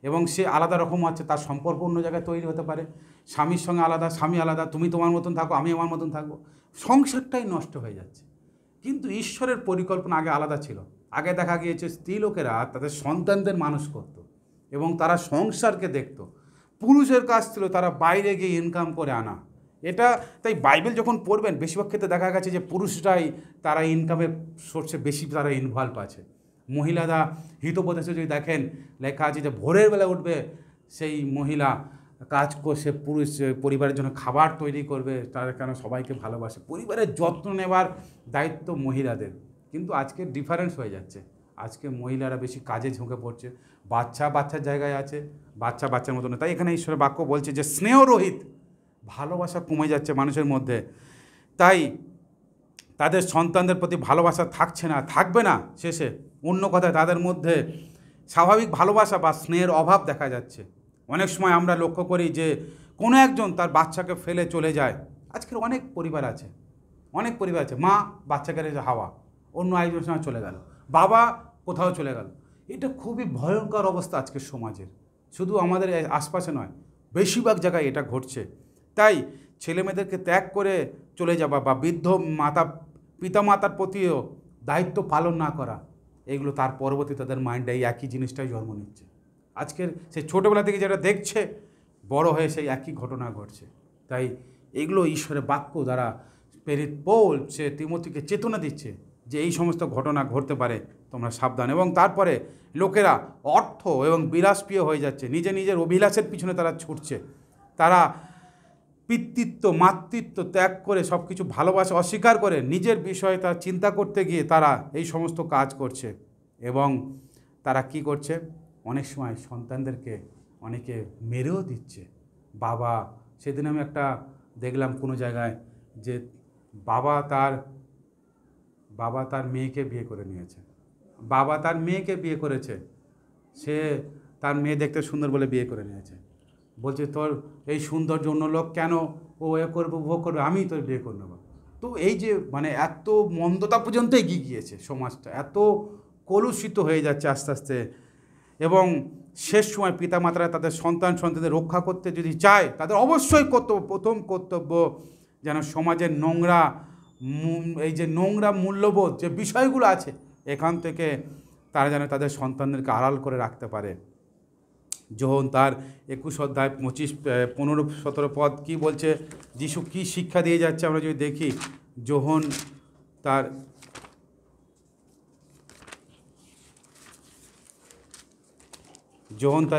এবং সে আলাদা রকম আছে, তার সম্পর্ক অন্য জায়গায় তৈরি হতে পারে, স্বামীর সঙ্গে আলাদা, স্বামী আলাদা, তুমি তোমার মতন থাকো, আমি আমার মতন থাকবো, সংসারটাই নষ্ট হয়ে যাচ্ছে। কিন্তু ঈশ্বরের পরিকল্পনা আগে আলাদা ছিল। আগে দেখা গিয়েছে স্ত্রীলোকেরা তাদের সন্তানদের মানুষ করত এবং তারা সংসারকে দেখত। পুরুষের কাজ ছিল তারা বাইরে গিয়ে ইনকাম করে আনা। এটা তাই বাইবেল যখন পড়বেন, বেশিরভাগ ক্ষেত্রে দেখা গেছে যে পুরুষরাই তারা ইনকামের সোর্সে বেশি তারা ইনভলভ আছে। মহিলারা হিতোপদেশে যদি দেখেন লেখা আছে যে ভোরের বেলা উঠবে সেই মহিলা, কাজ করছে, পুরুষ পরিবারের জন্য খাবার তৈরি করবে, তারা কেন সবাইকে ভালোবাসে, পরিবারের যত্ন নেওয়ার দায়িত্ব মহিলাদের। কিন্তু আজকে ডিফারেন্স হয়ে যাচ্ছে, আজকে মহিলারা বেশি কাজে ঝুঁকে পড়ছে, বাচ্চার জায়গায় আছে, বাচ্চার মতন। তাই এখানে ঈশ্বরের বাক্য বলছে যে স্নেহরহিত, ভালোবাসা কমে যাচ্ছে মানুষের মধ্যে। তাই তাদের সন্তানদের প্রতি ভালোবাসা থাকছে না, থাকবে না শেষে। অন্য কথায় তাদের মধ্যে স্বাভাবিক ভালোবাসা বা স্নেহের অভাব দেখা যাচ্ছে। অনেক সময় আমরা লক্ষ্য করি যে কোনো একজন তার বাচ্চাকে ফেলে চলে যায়। আজকের অনেক পরিবার আছে, মা বাচ্চাকে রেখে হাওয়া অন্য একজনের সঙ্গে চলে গেল, বাবা কোথাও চলে গেল। এটা খুবই ভয়ঙ্কর অবস্থা আজকের সমাজের, শুধু আমাদের আশপাশে নয়, বেশিরভাগ জায়গায় এটা ঘটছে। তাই ছেলেমেয়েদেরকে ত্যাগ করে চলে যাওয়া বা বৃদ্ধ পিতামাতার প্রতিও দায়িত্ব পালন না করা, এগুলো তার পরবর্তী তাদের মাইন্ডে এই একই জিনিসটাই জন্ম নিচ্ছে। আজকের সেই ছোটোবেলা থেকে যেটা দেখছে, বড় হয়ে সেই একই ঘটনা ঘটছে। তাই এগুলো ঈশ্বরের বাক্য দ্বারা প্রেরিত পৌল সে তিমোথীকে চেতনা দিচ্ছে যে এই সমস্ত ঘটনা ঘটতে পারে, তোমরা সাবধান। এবং তারপরে লোকেরা অর্থ এবং বিলাসপ্রিয় হয়ে যাচ্ছে, নিজের অভিলাষের পিছনে তারা ছুটছে। তারা পিতৃত্ব মাতৃত্ব ত্যাগ করে সব কিছু ভালোবাসা অস্বীকার করে নিজের বিষয়ে তারা চিন্তা করতে গিয়ে তারা এই সমস্ত কাজ করছে। এবং তারা কি করছে, অনেক সময় সন্তানদেরকে অনেকে মেরেও দিচ্ছে। সেদিন আমি একটা দেখলাম কোনো জায়গায় যে বাবা তার মেয়েকে বিয়ে করে নিয়েছে, বাবা তার মেয়েকে বিয়ে করেছে, সে তার মেয়ে দেখতে সুন্দর বলে বিয়ে করে নিয়েছে। বলছে তোর এই সৌন্দর্য অন্য লোক কেন, ও এ করবে ও করবে, আমি তোর বিয়ে করে নেবো। তো এই যে মানে এত মন্দতা পর্যন্ত এগিয়ে গিয়েছে সমাজটা, এত কলুষিত হয়ে যাচ্ছে আস্তে আস্তে। এবং শেষ সময় পিতামাতারা তাদের সন্তানদের রক্ষা করতে যদি চায়, তাদের অবশ্যই প্রথম কর্তব্য যেন সমাজের এই যে নোংরা মূল্যবোধ যে বিষয়গুলো আছে, এখান থেকে তারা যেন তাদের সন্তানদেরকে আড়াল করে রাখতে পারে। যোহন তার 21 অধ্যায় 25, 15, 17 পদ কী বলছে, যিশু কী শিক্ষা দিয়ে যাচ্ছে আমরা যদি দেখি। যোহন তার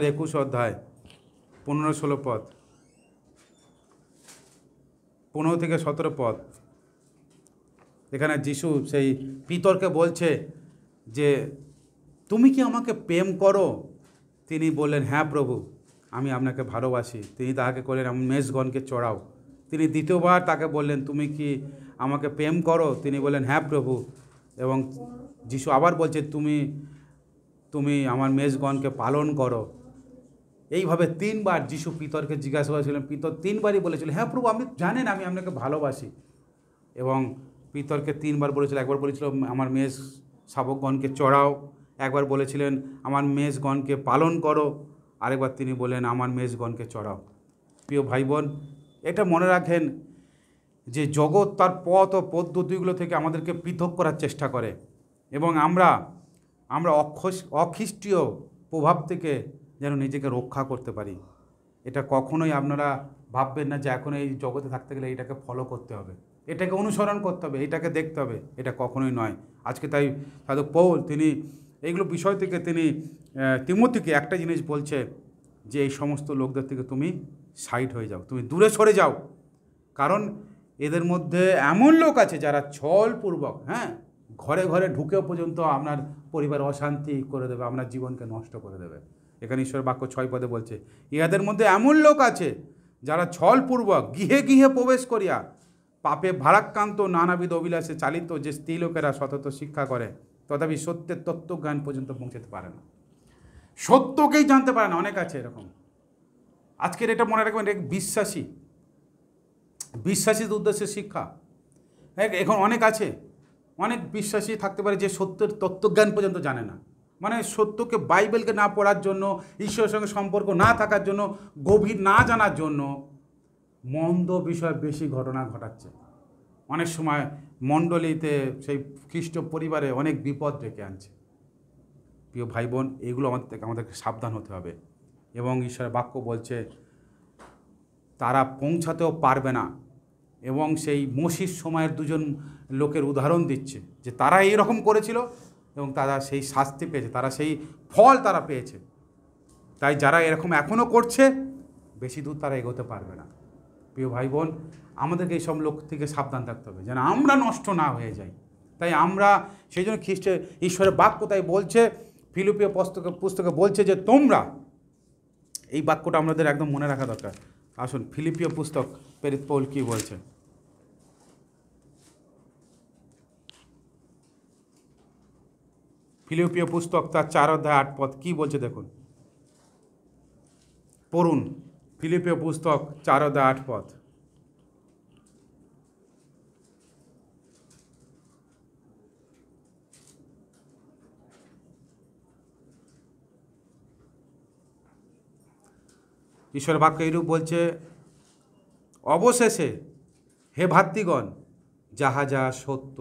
21 অধ্যায় 15-16 পদ, 15 থেকে 17 পদ, এখানে যিশু সেই পিতরকে বলছে যে তুমি কি আমাকে প্রেম করো? তিনি বললেন, হ্যাঁ প্রভু, আমি আপনাকে ভালোবাসি। তিনি তাহাকে বললেন, আমার মেষগণকে চড়াও। তিনি দ্বিতীয়বার তাকে বললেন, তুমি কি আমাকে প্রেম করো? তিনি বললেন, হ্যাঁ প্রভু। এবং যিশু আবার বলছে, তুমি আমার মেষগণকে পালন করো। এইভাবে 3বার যিশু পিতরকে জিজ্ঞাসা করেছিলেন। পিতর 3বারই বলেছিল, হ্যাঁ প্রভু, আপনি জানেন আমি আপনাকে ভালোবাসি। এবং পিতরকে 3বার বলেছিল, একবার বলেছিল আমার মেষ শাবকগণকে চড়াও, একবার বলেছিলেন আমার মেষগণকে পালন করো, আরেকবার তিনি বলেন আমার মেষগণকে চড়াও। প্রিয় ভাই বোন, এটা মনে রাখেন যে জগৎ তার পথ ও পদ্ধতিগুলো থেকে আমাদেরকে পৃথক করার চেষ্টা করে, এবং আমরা অখ্রিস্টীয় প্রভাব থেকে যেন নিজেকে রক্ষা করতে পারি। এটা কখনোই আপনারা ভাববেন না যে এখন এই জগতে থাকতে গেলে এটাকে ফলো করতে হবে, এটাকে অনুসরণ করতে হবে, এটাকে দেখতে হবে, এটা কখনোই নয়। আজকে তাই সাধক পৌল তিনি এইগুলো বিষয় থেকে তিনি তিমোথীকে একটা জিনিস বলছে যে এই সমস্ত লোকদের থেকে তুমি সাইড হয়ে যাও, তুমি দূরে সরে যাও। কারণ এদের মধ্যে এমন লোক আছে যারা ছলপূর্বক ঘরে ঘরে ঢুকেও পর্যন্ত আপনার পরিবার অশান্তি করে দেবে, আপনার জীবনকে নষ্ট করে দেবে। এখানে ঈশ্বর বাক্য 6 পদে বলছে, ইহাদের মধ্যে এমন লোক আছে যারা ছলপূর্বক গৃহে গৃহে প্রবেশ করিয়া পাপে ভারাক্রান্ত নানাবিধ অভিলাষে চালিত যে স্ত্রী লোকেরা সতত শিক্ষা করে, তথাপি সত্যের তত্ত্বজ্ঞান পর্যন্ত পৌঁছাতে পারে না, সত্যকেই জানতে পারে না। অনেক আছে এরকম। আজকের এটা মনে রাখবেন, বিশ্বাসীর উদ্দেশ্যে শিক্ষা। এখন অনেক আছে, অনেক বিশ্বাসী থাকতে পারে যে সত্যের তত্ত্বজ্ঞান পর্যন্ত জানে না, মানে সত্যকে বাইবেলকে না পড়ার জন্য, ঈশ্বরের সঙ্গে সম্পর্ক না থাকার জন্য, গভীর না জানার জন্য মন্দ বিষয় বেশি ঘটনা ঘটাচ্ছে। অনেক সময় মণ্ডলীতে সেই খ্রিস্ট পরিবারে অনেক বিপদ ডেকে আনছে। প্রিয় ভাই বোন, এগুলো আমাদেরকে সাবধান হতে হবে। এবং ঈশ্বরের বাক্য বলছে তারা পৌঁছাতেও পারবে না। এবং সেই মসির সময়ের 2জন লোকের উদাহরণ দিচ্ছে যে তারা এইরকম করেছিল এবং তারা সেই শাস্তি পেয়েছে, তারা সেই ফল তারা পেয়েছে। তাই যারা এরকম এখনও করছে, বেশি দূর তারা এগোতে পারবে না। প্রিয় ভাই বোন, আমাদেরকে এইসব লোক থেকে সাবধান থাকতে হবে যেন আমরা নষ্ট না হয়ে যাই। তাই আমরা সেই জন্য ঈশ্বরের বাক্য তাই বলছে, ফিলিপিও পুস্তকে বলছে যে তোমরা, এই বাক্যটা আমাদের একদম মনে রাখা দরকার। আসুন ফিলিপিও পুস্তক প্রেরিত পৌল কী বলছে। ফিলিপিও পুস্তক তার 4 অধ্যায় 8 পদ কী বলছে দেখুন, পড়ুন। ফিলিপিও পুস্তক 4 অধ্যায় 8 পদ। ঈশ্বরের বাক্য এইরূপ বলছে, অবশেষে হে ভাতৃগণ, যাহা যা সত্য,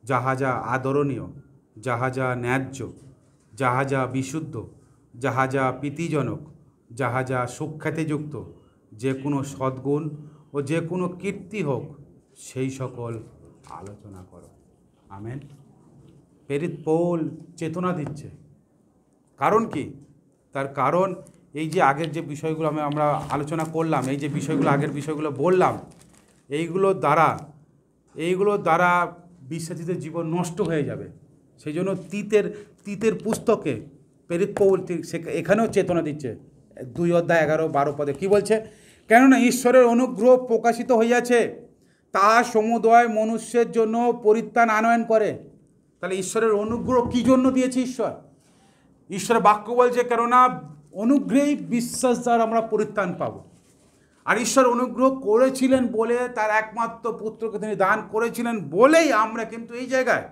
যাহা যা আদরণীয়, যাহা যা ন্যায্য, যাহা যা বিশুদ্ধ, যাহা যা প্রীতিজনক, যাহা যা সুখ্যাতিযুক্ত, যে কোনো সদ্গুণ ও যে কোনো কীর্তি হোক, সেই সকল আলোচনা করো। আমেন। প্রেরিত পৌল চেতনা দিচ্ছে। কারণ কি? তার কারণ এই যে আগের যে বিষয়গুলো আমরা আলোচনা করলাম, এই যে বিষয়গুলো আগের বিষয়গুলো বললাম, এইগুলোর দ্বারা বিশ্বাসীদের জীবন নষ্ট হয়ে যাবে। সেই জন্য তিতের পুস্তকে প্রেরিত পৌল এখানেও চেতনা দিচ্ছে, 2:11-12 কি বলছে? কেননা ঈশ্বরের অনুগ্রহ প্রকাশিত হইয়াছে, তা সমুদয় মনুষ্যের জন্য পরিত্রাণ আনয়ন করে। তাহলে ঈশ্বরের অনুগ্রহ কী জন্য দিয়েছে ঈশ্বরের বাক্য বলছে, কেননা অনুগ্রহেই বিশ্বাস দ্বারা আমরা পরিত্রাণ পাব। আর ঈশ্বর অনুগ্রহ করেছিলেন বলে, তার একমাত্র পুত্রকে তিনি দান করেছিলেন বলেই আমরা কিন্তু এই জায়গায়।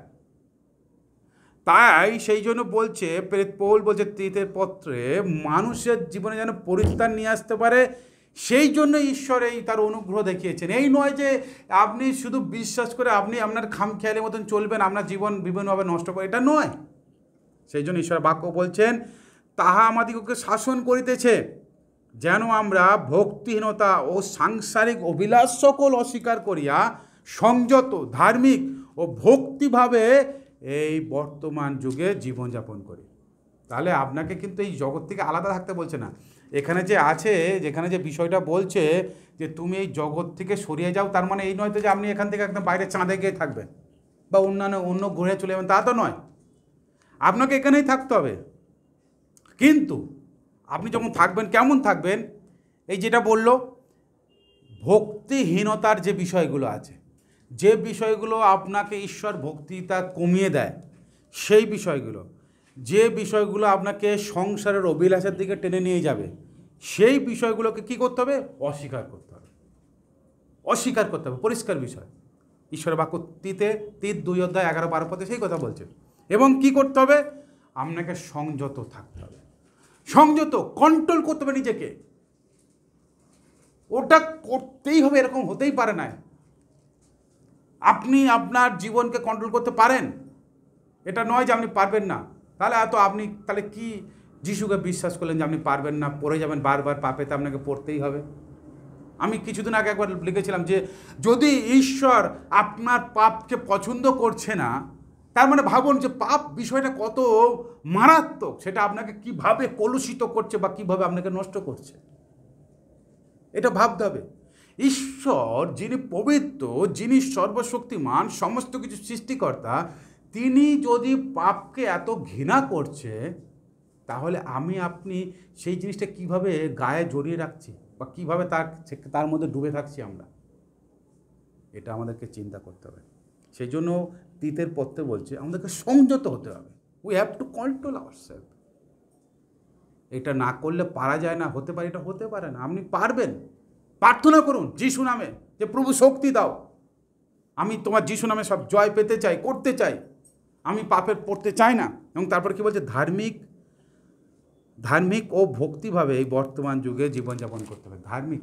তাই সেই জন্য বলছে প্রেরিত পৌল বলছে তিতের পত্রে, মানুষের জীবনে যেন পরিত্রাণ নিয়ে আসতে পারে, সেই জন্য ঈশ্বর এই তার অনুগ্রহ দেখিয়েছেন। এই নয় যে আপনি শুধু বিশ্বাস করে আপনি আপনার খামখেয়ালির মতন চলবেন, আপনার জীবন বিভিন্নভাবে নষ্ট করে, এটা নয়। সেই জন্য ঈশ্বর বাক্য বলছেন, তাহা আমাদিগকে শাসন করিতেছে, যেন আমরা ভক্তিহীনতা ও সাংসারিক অভিলাষ সকল অস্বীকার করিয়া সংযত, ধার্মিক ও ভক্তিভাবে এই বর্তমান যুগে জীবনযাপন করি। তাহলে আপনাকে কিন্তু এই জগৎ থেকে আলাদা থাকতে বলছে না। এখানে যে আছে, যেখানে যে বিষয়টা বলছে যে তুমি এই জগৎ থেকে সরিয়ে যাও, তার মানে এই নয় তো যে আপনি এখান থেকে একদম বাইরে চাঁদে গিয়ে থাকবেন বা অন্য গ্রহে চলে যাবেন, তা তো নয়। আপনাকে এখানেই থাকতে হবে। কিন্তু আপনি যখন থাকবেন, কেমন থাকবেন? এই যেটা বলল, ভক্তিহীনতার যে বিষয়গুলো আছে, যে বিষয়গুলো আপনাকে ঈশ্বর ভক্তিটা কমিয়ে দেয়, সেই বিষয়গুলো, যে বিষয়গুলো আপনাকে সংসারের অভিলাষের দিকে টেনে নিয়ে যাবে, সেই বিষয়গুলোকে কী করতে হবে? অস্বীকার করতে হবে। অস্বীকার করতে হবে, পরিষ্কার বিষয়। ঈশ্বরের বাক্য তিত 2:11-12 সেই কথা বলছে। এবং কি করতে হবে? আপনাকে সংযত থাকতে হবে। সংযত, কন্ট্রোল করতে হবে নিজেকে। ওটা করতেই হবে, এরকম হতেই পারে না। আপনি আপনার জীবনকে কন্ট্রোল করতে পারেন, এটা নয় যে আপনি পারবেন না। তাহলে কি যিশুকে বিশ্বাস করলেন যে আপনি পারবেন না, পড়ে যাবেন বারবার পাপেতে, আপনাকে পড়তেই হবে? আমি কিছুদিন আগে একবার লিখেছিলাম যে যদি ঈশ্বর আপনার পাপকে পছন্দ করছে না, তার মানে ভাবুন যে পাপ বিষয়টা কত মারাত্মক, সেটা আপনাকে কিভাবে কলুষিত করছে বা কিভাবে আপনাকে নষ্ট করছে, এটা ভাবতে হবে। ঈশ্বর যিনি পবিত্র, যিনি সর্বশক্তিমান, সমস্ত কিছু সৃষ্টিকর্তা, তিনি যদি পাপকে এত ঘৃণা করছে, তাহলে আপনি সেই জিনিসটা কিভাবে গায়ে জড়িয়ে রাখছি বা কিভাবে তার মধ্যে ডুবে থাকছি আমরা, এটা আমাদেরকে চিন্তা করতে হবে। সেই জন্য তিতের পত্রে বলছে আমাদেরকে সংযত হতে হবে। We have to control ourself. এটা না করলে পারা যায় না, হতে পারে, এটা হতে পারে না। আপনি পারবেন। প্রার্থনা করুন যিশু নামে যে প্রভু শক্তি দাও, আমি তোমার যিশু নামে সব জয় পেতে চাই, করতে চাই, আমি পাপের পড়তে চাই না। এবং তারপর কি বলছে? ধার্মিক ও ভক্তিভাবে এই বর্তমান যুগে জীবনযাপন করতে হবে। ধার্মিক,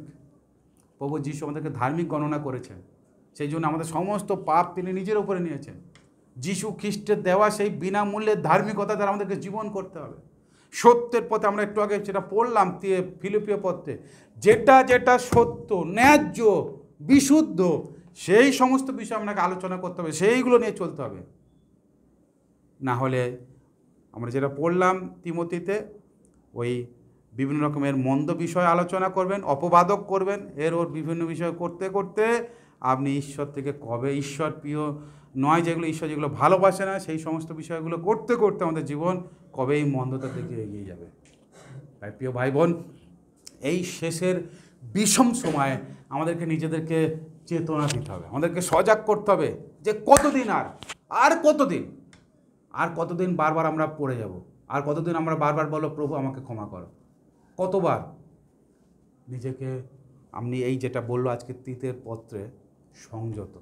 প্রভু যিশু আমাদেরকে ধার্মিক গণনা করেছেন, সেই জন্য আমাদের সমস্ত পাপ তিনি নিজের উপরে নিয়েছেন। যিশু খ্রিস্টের দেওয়া সেই বিনামূল্যের ধার্মিকতা দ্বারা আমাদেরকে জীবন করতে হবে। সত্যের পথে, আমরা একটু আগে যেটা পড়লাম ফিলিপিও পত্রে, যেটা সত্য, ন্যায্য, বিশুদ্ধ, সেই সমস্ত বিষয় আপনাকে আলোচনা করতে হবে, সেইগুলো নিয়ে চলতে হবে। না হলে আমরা যেটা পড়লাম তিমোথীতে, ওই বিভিন্ন রকমের মন্দ বিষয় আলোচনা করবেন, অপবাদক করবেন, ওর বিভিন্ন বিষয় করতে করতে আপনি ঈশ্বর থেকে কবে, ঈশ্বর প্রিয় নয় যেগুলো, ঈশ্বর যেগুলো ভালোবাসে না, সেই সমস্ত বিষয়গুলো করতে করতে আমাদের জীবন কবে এই মন্দতার দিকে এগিয়ে যাবে। তাই প্রিয় ভাই বোন, এই শেষের বিষম সময়ে আমাদেরকে নিজেদেরকে চেতনা দিতে হবে, আমাদেরকে সজাগ করতে হবে যে কতদিন আর কতদিন বারবার আমরা পড়ে যাব, আর কতদিন আমরা বারবার বলো প্রভু আমাকে ক্ষমা করো, কতবার নিজেকে আপনি এই যেটা বললো আজকে তিতের পত্রে, সংযত,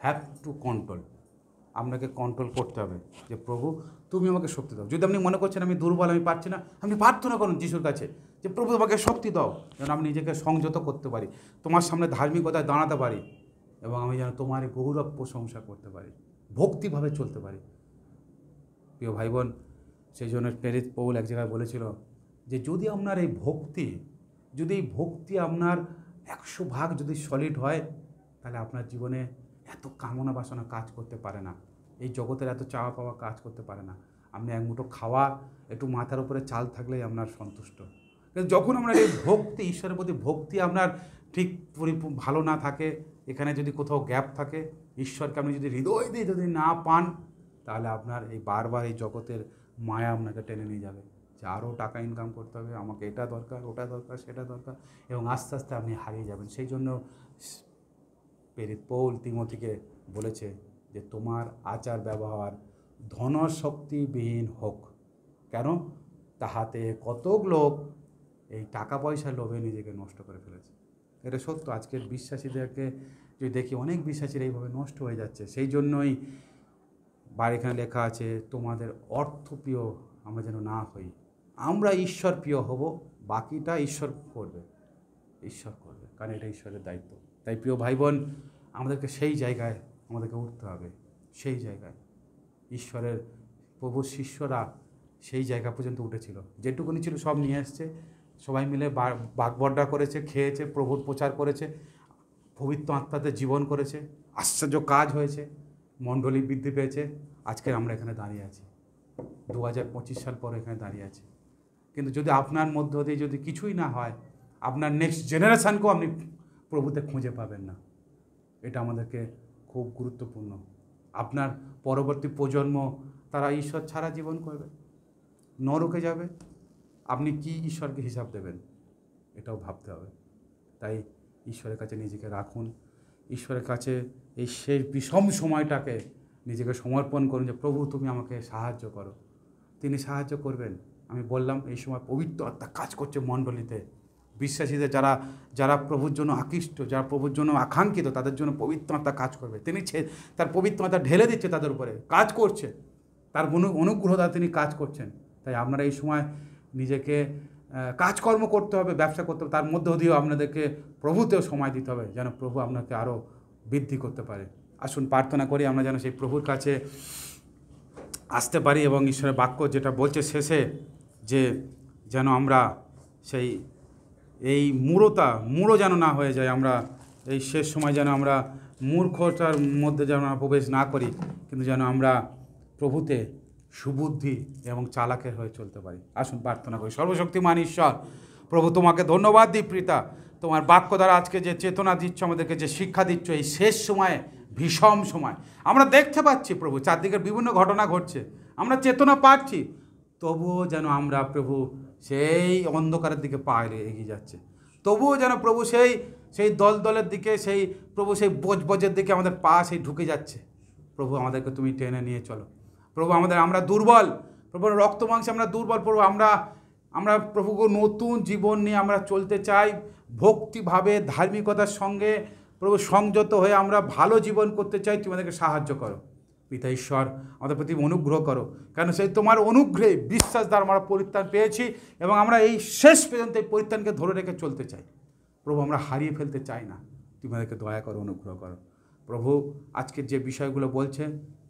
হ্যাভ টু কন্ট্রোল। আপনাকে কন্ট্রোল করতে হবে যে প্রভু তুমি আমাকে শক্তি দাও। যদি আপনি মনে করছেন আমি দুর্বল, আমি পারছি না, আপনি প্রার্থনা করুন যিশুর কাছে যে প্রভু আমাকে শক্তি দাও, যেন আমি নিজেকে সংযত করতে পারি, তোমার সামনে ধার্মিকতায় দাঁড়াতে পারি, এবং আমি যেন তোমার এই গৌরব প্রশংসা করতে পারি, ভক্তিভাবে চলতে পারি। প্রিয় ভাই বোন, সেই জন্য প্রেরিত পৌল এক জায়গায় বলেছিল যে যদি আপনার এই ভক্তি আপনার 100 ভাগ যদি সলিড হয়, তাহলে আপনার জীবনে এত কামনা বাসনা কাজ করতে পারে না, এই জগতের এত চাওয়া পাওয়া কাজ করতে পারে না। আপনি এক মুঠো খাওয়া, একটু মাথার উপরে চাল থাকলেই আপনার সন্তুষ্ট। কিন্তু যখন আপনার এই ভক্তি, ঈশ্বরের প্রতি ভক্তি আপনার ঠিক ভালো না থাকে, এখানে যদি কোথাও গ্যাপ থাকে, ঈশ্বরকে আপনি যদি হৃদয় দিয়ে যদি না পান, তাহলে আপনার এই বারবার এই জগতের মায়া আপনাকে টেনে নিয়ে যাবে যে আরও টাকা ইনকাম করতে হবে, আমাকে এটা দরকার, ওটা দরকার, সেটা দরকার, এবং আস্তে আস্তে আপনি হারিয়ে যাবেন। সেই জন্য প্রেরিত পৌল তিমোথীকে বলেছে যে তোমার আচার ব্যবহার ধনশক্তিবিহীন হোক, কেন? তাহাতে কতক লোক এই টাকা পয়সার লোভে নিজেকে নষ্ট করে ফেলেছে। এটা সত্য। আজকের বিশ্বাসীদেরকে যদি দেখি, অনেক বিশ্বাসীরা এইভাবে নষ্ট হয়ে যাচ্ছে। সেই জন্যই এখানে লেখা আছে তোমাদের অর্থপ্রিয় আমরা যেন না হই, আমরা ঈশ্বর প্রিয় হব, বাকিটা ঈশ্বর করবে, কারণ এটা ঈশ্বরের দায়িত্ব। তাই প্রিয় ভাই বোন, আমাদেরকে সেই জায়গায় আমাদেরকে উঠতে হবে, সেই জায়গায় ঈশ্বরের প্রভুর শিষ্যরা সেই জায়গা পর্যন্ত উঠেছিল, যেটুকুনি ছিল সব নিয়ে এসছে, সবাই মিলে বাগবড্ডা করেছে, খেয়েছে, প্রভুর প্রচার করেছে, পবিত্র আত্মাতে জীবন করেছে, আশ্চর্য কাজ হয়েছে, মণ্ডলী বৃদ্ধি পেয়েছে। আজকে আমরা এখানে দাঁড়িয়ে আছি, 2025 সাল পরে এখানে দাঁড়িয়ে আছি। কিন্তু যদি আপনার মধ্য দিয়ে যদি কিছুই না হয়, আপনার নেক্সট জেনারেশানকেও আপনি প্রভুতে খুঁজে পাবেন না। এটা আমাদেরকে খুব গুরুত্বপূর্ণ। আপনার পরবর্তী প্রজন্ম তারা ঈশ্বর ছাড়া জীবন করবে, নরকে যাবে, আপনি কি ঈশ্বরকে হিসাব দেবেন? এটাও ভাবতে হবে। তাই ঈশ্বরের কাছে নিজেকে রাখুন, ঈশ্বরের কাছে এই শেষ বিষম সময়টাকে নিজেকে সমর্পণ করুন যে প্রভু তুমি আমাকে সাহায্য করো। তিনি সাহায্য করবেন। আমি বললাম এই সময় পবিত্র আত্মা কাজ করছে মণ্ডলীতে, বিশ্বাসীদের যারা প্রভুর জন্য আকৃষ্ট, যারা প্রভুর জন্য আকাঙ্ক্ষিত, তাদের জন্য পবিত্র আত্মা কাজ করবে। তিনি তার পবিত্র আত্মা ঢেলে দিচ্ছে তাদের উপরে, কাজ করছে, তার অনুগ্রহ দ্বারা তিনি কাজ করছেন। তাই আপনারা এই সময় নিজেকে কাজকর্ম করতে হবে, ব্যবসা করতে হবে, তার মধ্য দিয়েও আপনাদেরকে প্রভুতেও সময় দিতে হবে, যেন প্রভু আপনাকে আরও বৃদ্ধি করতে পারে। আসুন প্রার্থনা করি আমরা যেন সেই প্রভুর কাছে আসতে পারি, এবং ঈশ্বরের বাক্য যেটা বলছে শেষে, যে যেন আমরা সেই এই মূঢ় যেন না হয়ে যায়, আমরা এই শেষ সময় যেন আমরা মূর্খতার মধ্যে যেন প্রবেশ না করি, কিন্তু যেন আমরা প্রভুতে সুবুদ্ধি এবং চালাকের হয়ে চলতে পারি। আসুন প্রার্থনা করি। সর্বশক্তিমান ঈশ্বর, প্রভু তোমাকে ধন্যবাদ দিই পিতা, তোমার বাক্য দ্বারা আজকে যে চেতনা দিচ্ছ, আমাদেরকে যে শিক্ষা দিচ্ছ, এই শেষ সময়ে, ভীষণ সময় আমরা দেখতে পাচ্ছি প্রভু চারদিকের বিভিন্ন ঘটনা ঘটছে, আমরা চেতনা পাচ্ছি, তবুও যেন আমরা প্রভু সেই অন্ধকারের দিকে পা এগিয়ে যাচ্ছে, তবুও যেন প্রভু সেই দলের দিকে, সেই প্রভু সেই বজের দিকে আমাদের পা সেই ঢুকে যাচ্ছে। প্রভু আমাদেরকে তুমি টেনে নিয়ে চলো প্রভু। আমরা দুর্বল প্রভু, রক্ত মাংসে আমরা দুর্বল প্রভু, আমরা প্রভুকে নতুন জীবন নিয়ে আমরা চলতে চাই, ভক্তিভাবে ধার্মিকতার সঙ্গে প্রভু সংযত হয়ে আমরা ভালো জীবন করতে চাই। তুমি আমাদেরকে সাহায্য করো পিতা ঈশ্বর, আমাদের প্রতি অনুগ্রহ করো, কেন সেই তোমার অনুগ্রহে বিশ্বাস দ্বারা আমরা পরিত্রাণ পেয়েছি, এবং আমরা এই শেষ পর্যন্ত এই পরিত্রাণকে ধরে রেখে চলতে চাই প্রভু, আমরা হারিয়ে ফেলতে চাই না। তুমি আমাদেরকে দয়া করো, অনুগ্রহ করো প্রভু। আজকের যে বিষয়গুলো বলছে,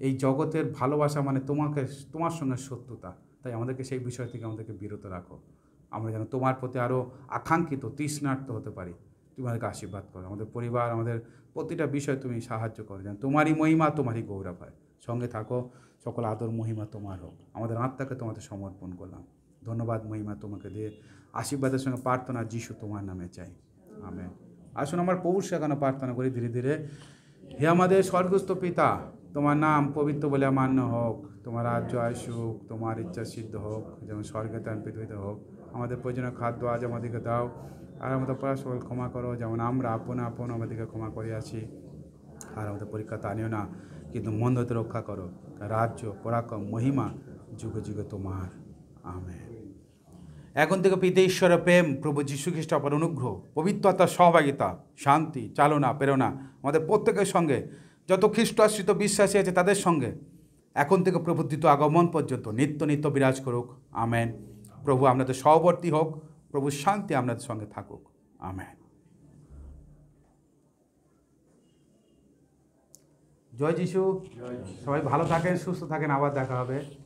এই জগতের ভালোবাসা মানে তোমার সঙ্গে শত্রুতা, তাই আমাদেরকে সেই বিষয় থেকে আমাদেরকে বিরত রাখো, আমরা যেন তোমার প্রতি আরও আকাঙ্ক্ষিত তৃষ্ণার্ত হতে পারি। তুমি আমাদেরকে আশীর্বাদ করো, আমাদের পরিবার, আমাদের প্রতিটা বিষয় তুমি সাহায্য করো, যেন তোমারই মহিমা, তোমারই গৌরব হয়। সঙ্গে থাকো, সকল আদর মহিমা তোমার হোক। আমাদের আত্মাকে তোমাদের সমর্পণ করলাম। ধন্যবাদ মহিমা তোমাকে দিয়ে, আশীর্বাদের সঙ্গে প্রার্থনা যিশু তোমার নামে চাই, আমেন। আসুন আমার প্রভুর সেখানে প্রার্থনা করি ধীরে ধীরে। হে আমাদের স্বর্গস্থ পিতা, তোমার নাম পবিত্র বলে মান্য হোক, তোমার রাজ্য আসুক, তোমার ইচ্ছা সিদ্ধ হোক, যেমন স্বর্গে তেমন পৃথিবীতে হোক। আমাদের প্রয়োজনীয় খাদ্য আজ আমাদেরকে দাও, আর আমাদের পরাশকল ক্ষমা করো, যেমন আমরা আপন আমাদেরকে ক্ষমা করিয়াছি। আর আমাদের পরীক্ষাতে আনিও না, কিন্তু মন্দ হতে রক্ষা করো। রাজ্য, পরাক্রম, মহিমা যুগে যুগে তোমার, আমেন। এখন থেকে পিতা ঈশ্বরের প্রেম, প্রভু যীশু খ্রিস্ট অপার অনুগ্রহ, পবিত্র আত্মার সহভাগিতা, শান্তি, চালনা, প্রেরণা আমাদের প্রত্যেকের সঙ্গে যত খ্রিস্ট আশ্রিত বিশ্বাসী আছে তাদের সঙ্গে এখন থেকে প্রভুর দ্বিতীয় আগমন পর্যন্ত নিত্য নিত্য বিরাজ করুক। আমেন। প্রভু আপনাদের সহবর্তী হোক, প্রভুর শান্তি আপনাদের সঙ্গে থাকুক। আমেন। জয় যিশু। সবাই ভালো থাকেন, সুস্থ থাকেন, আবার দেখা হবে।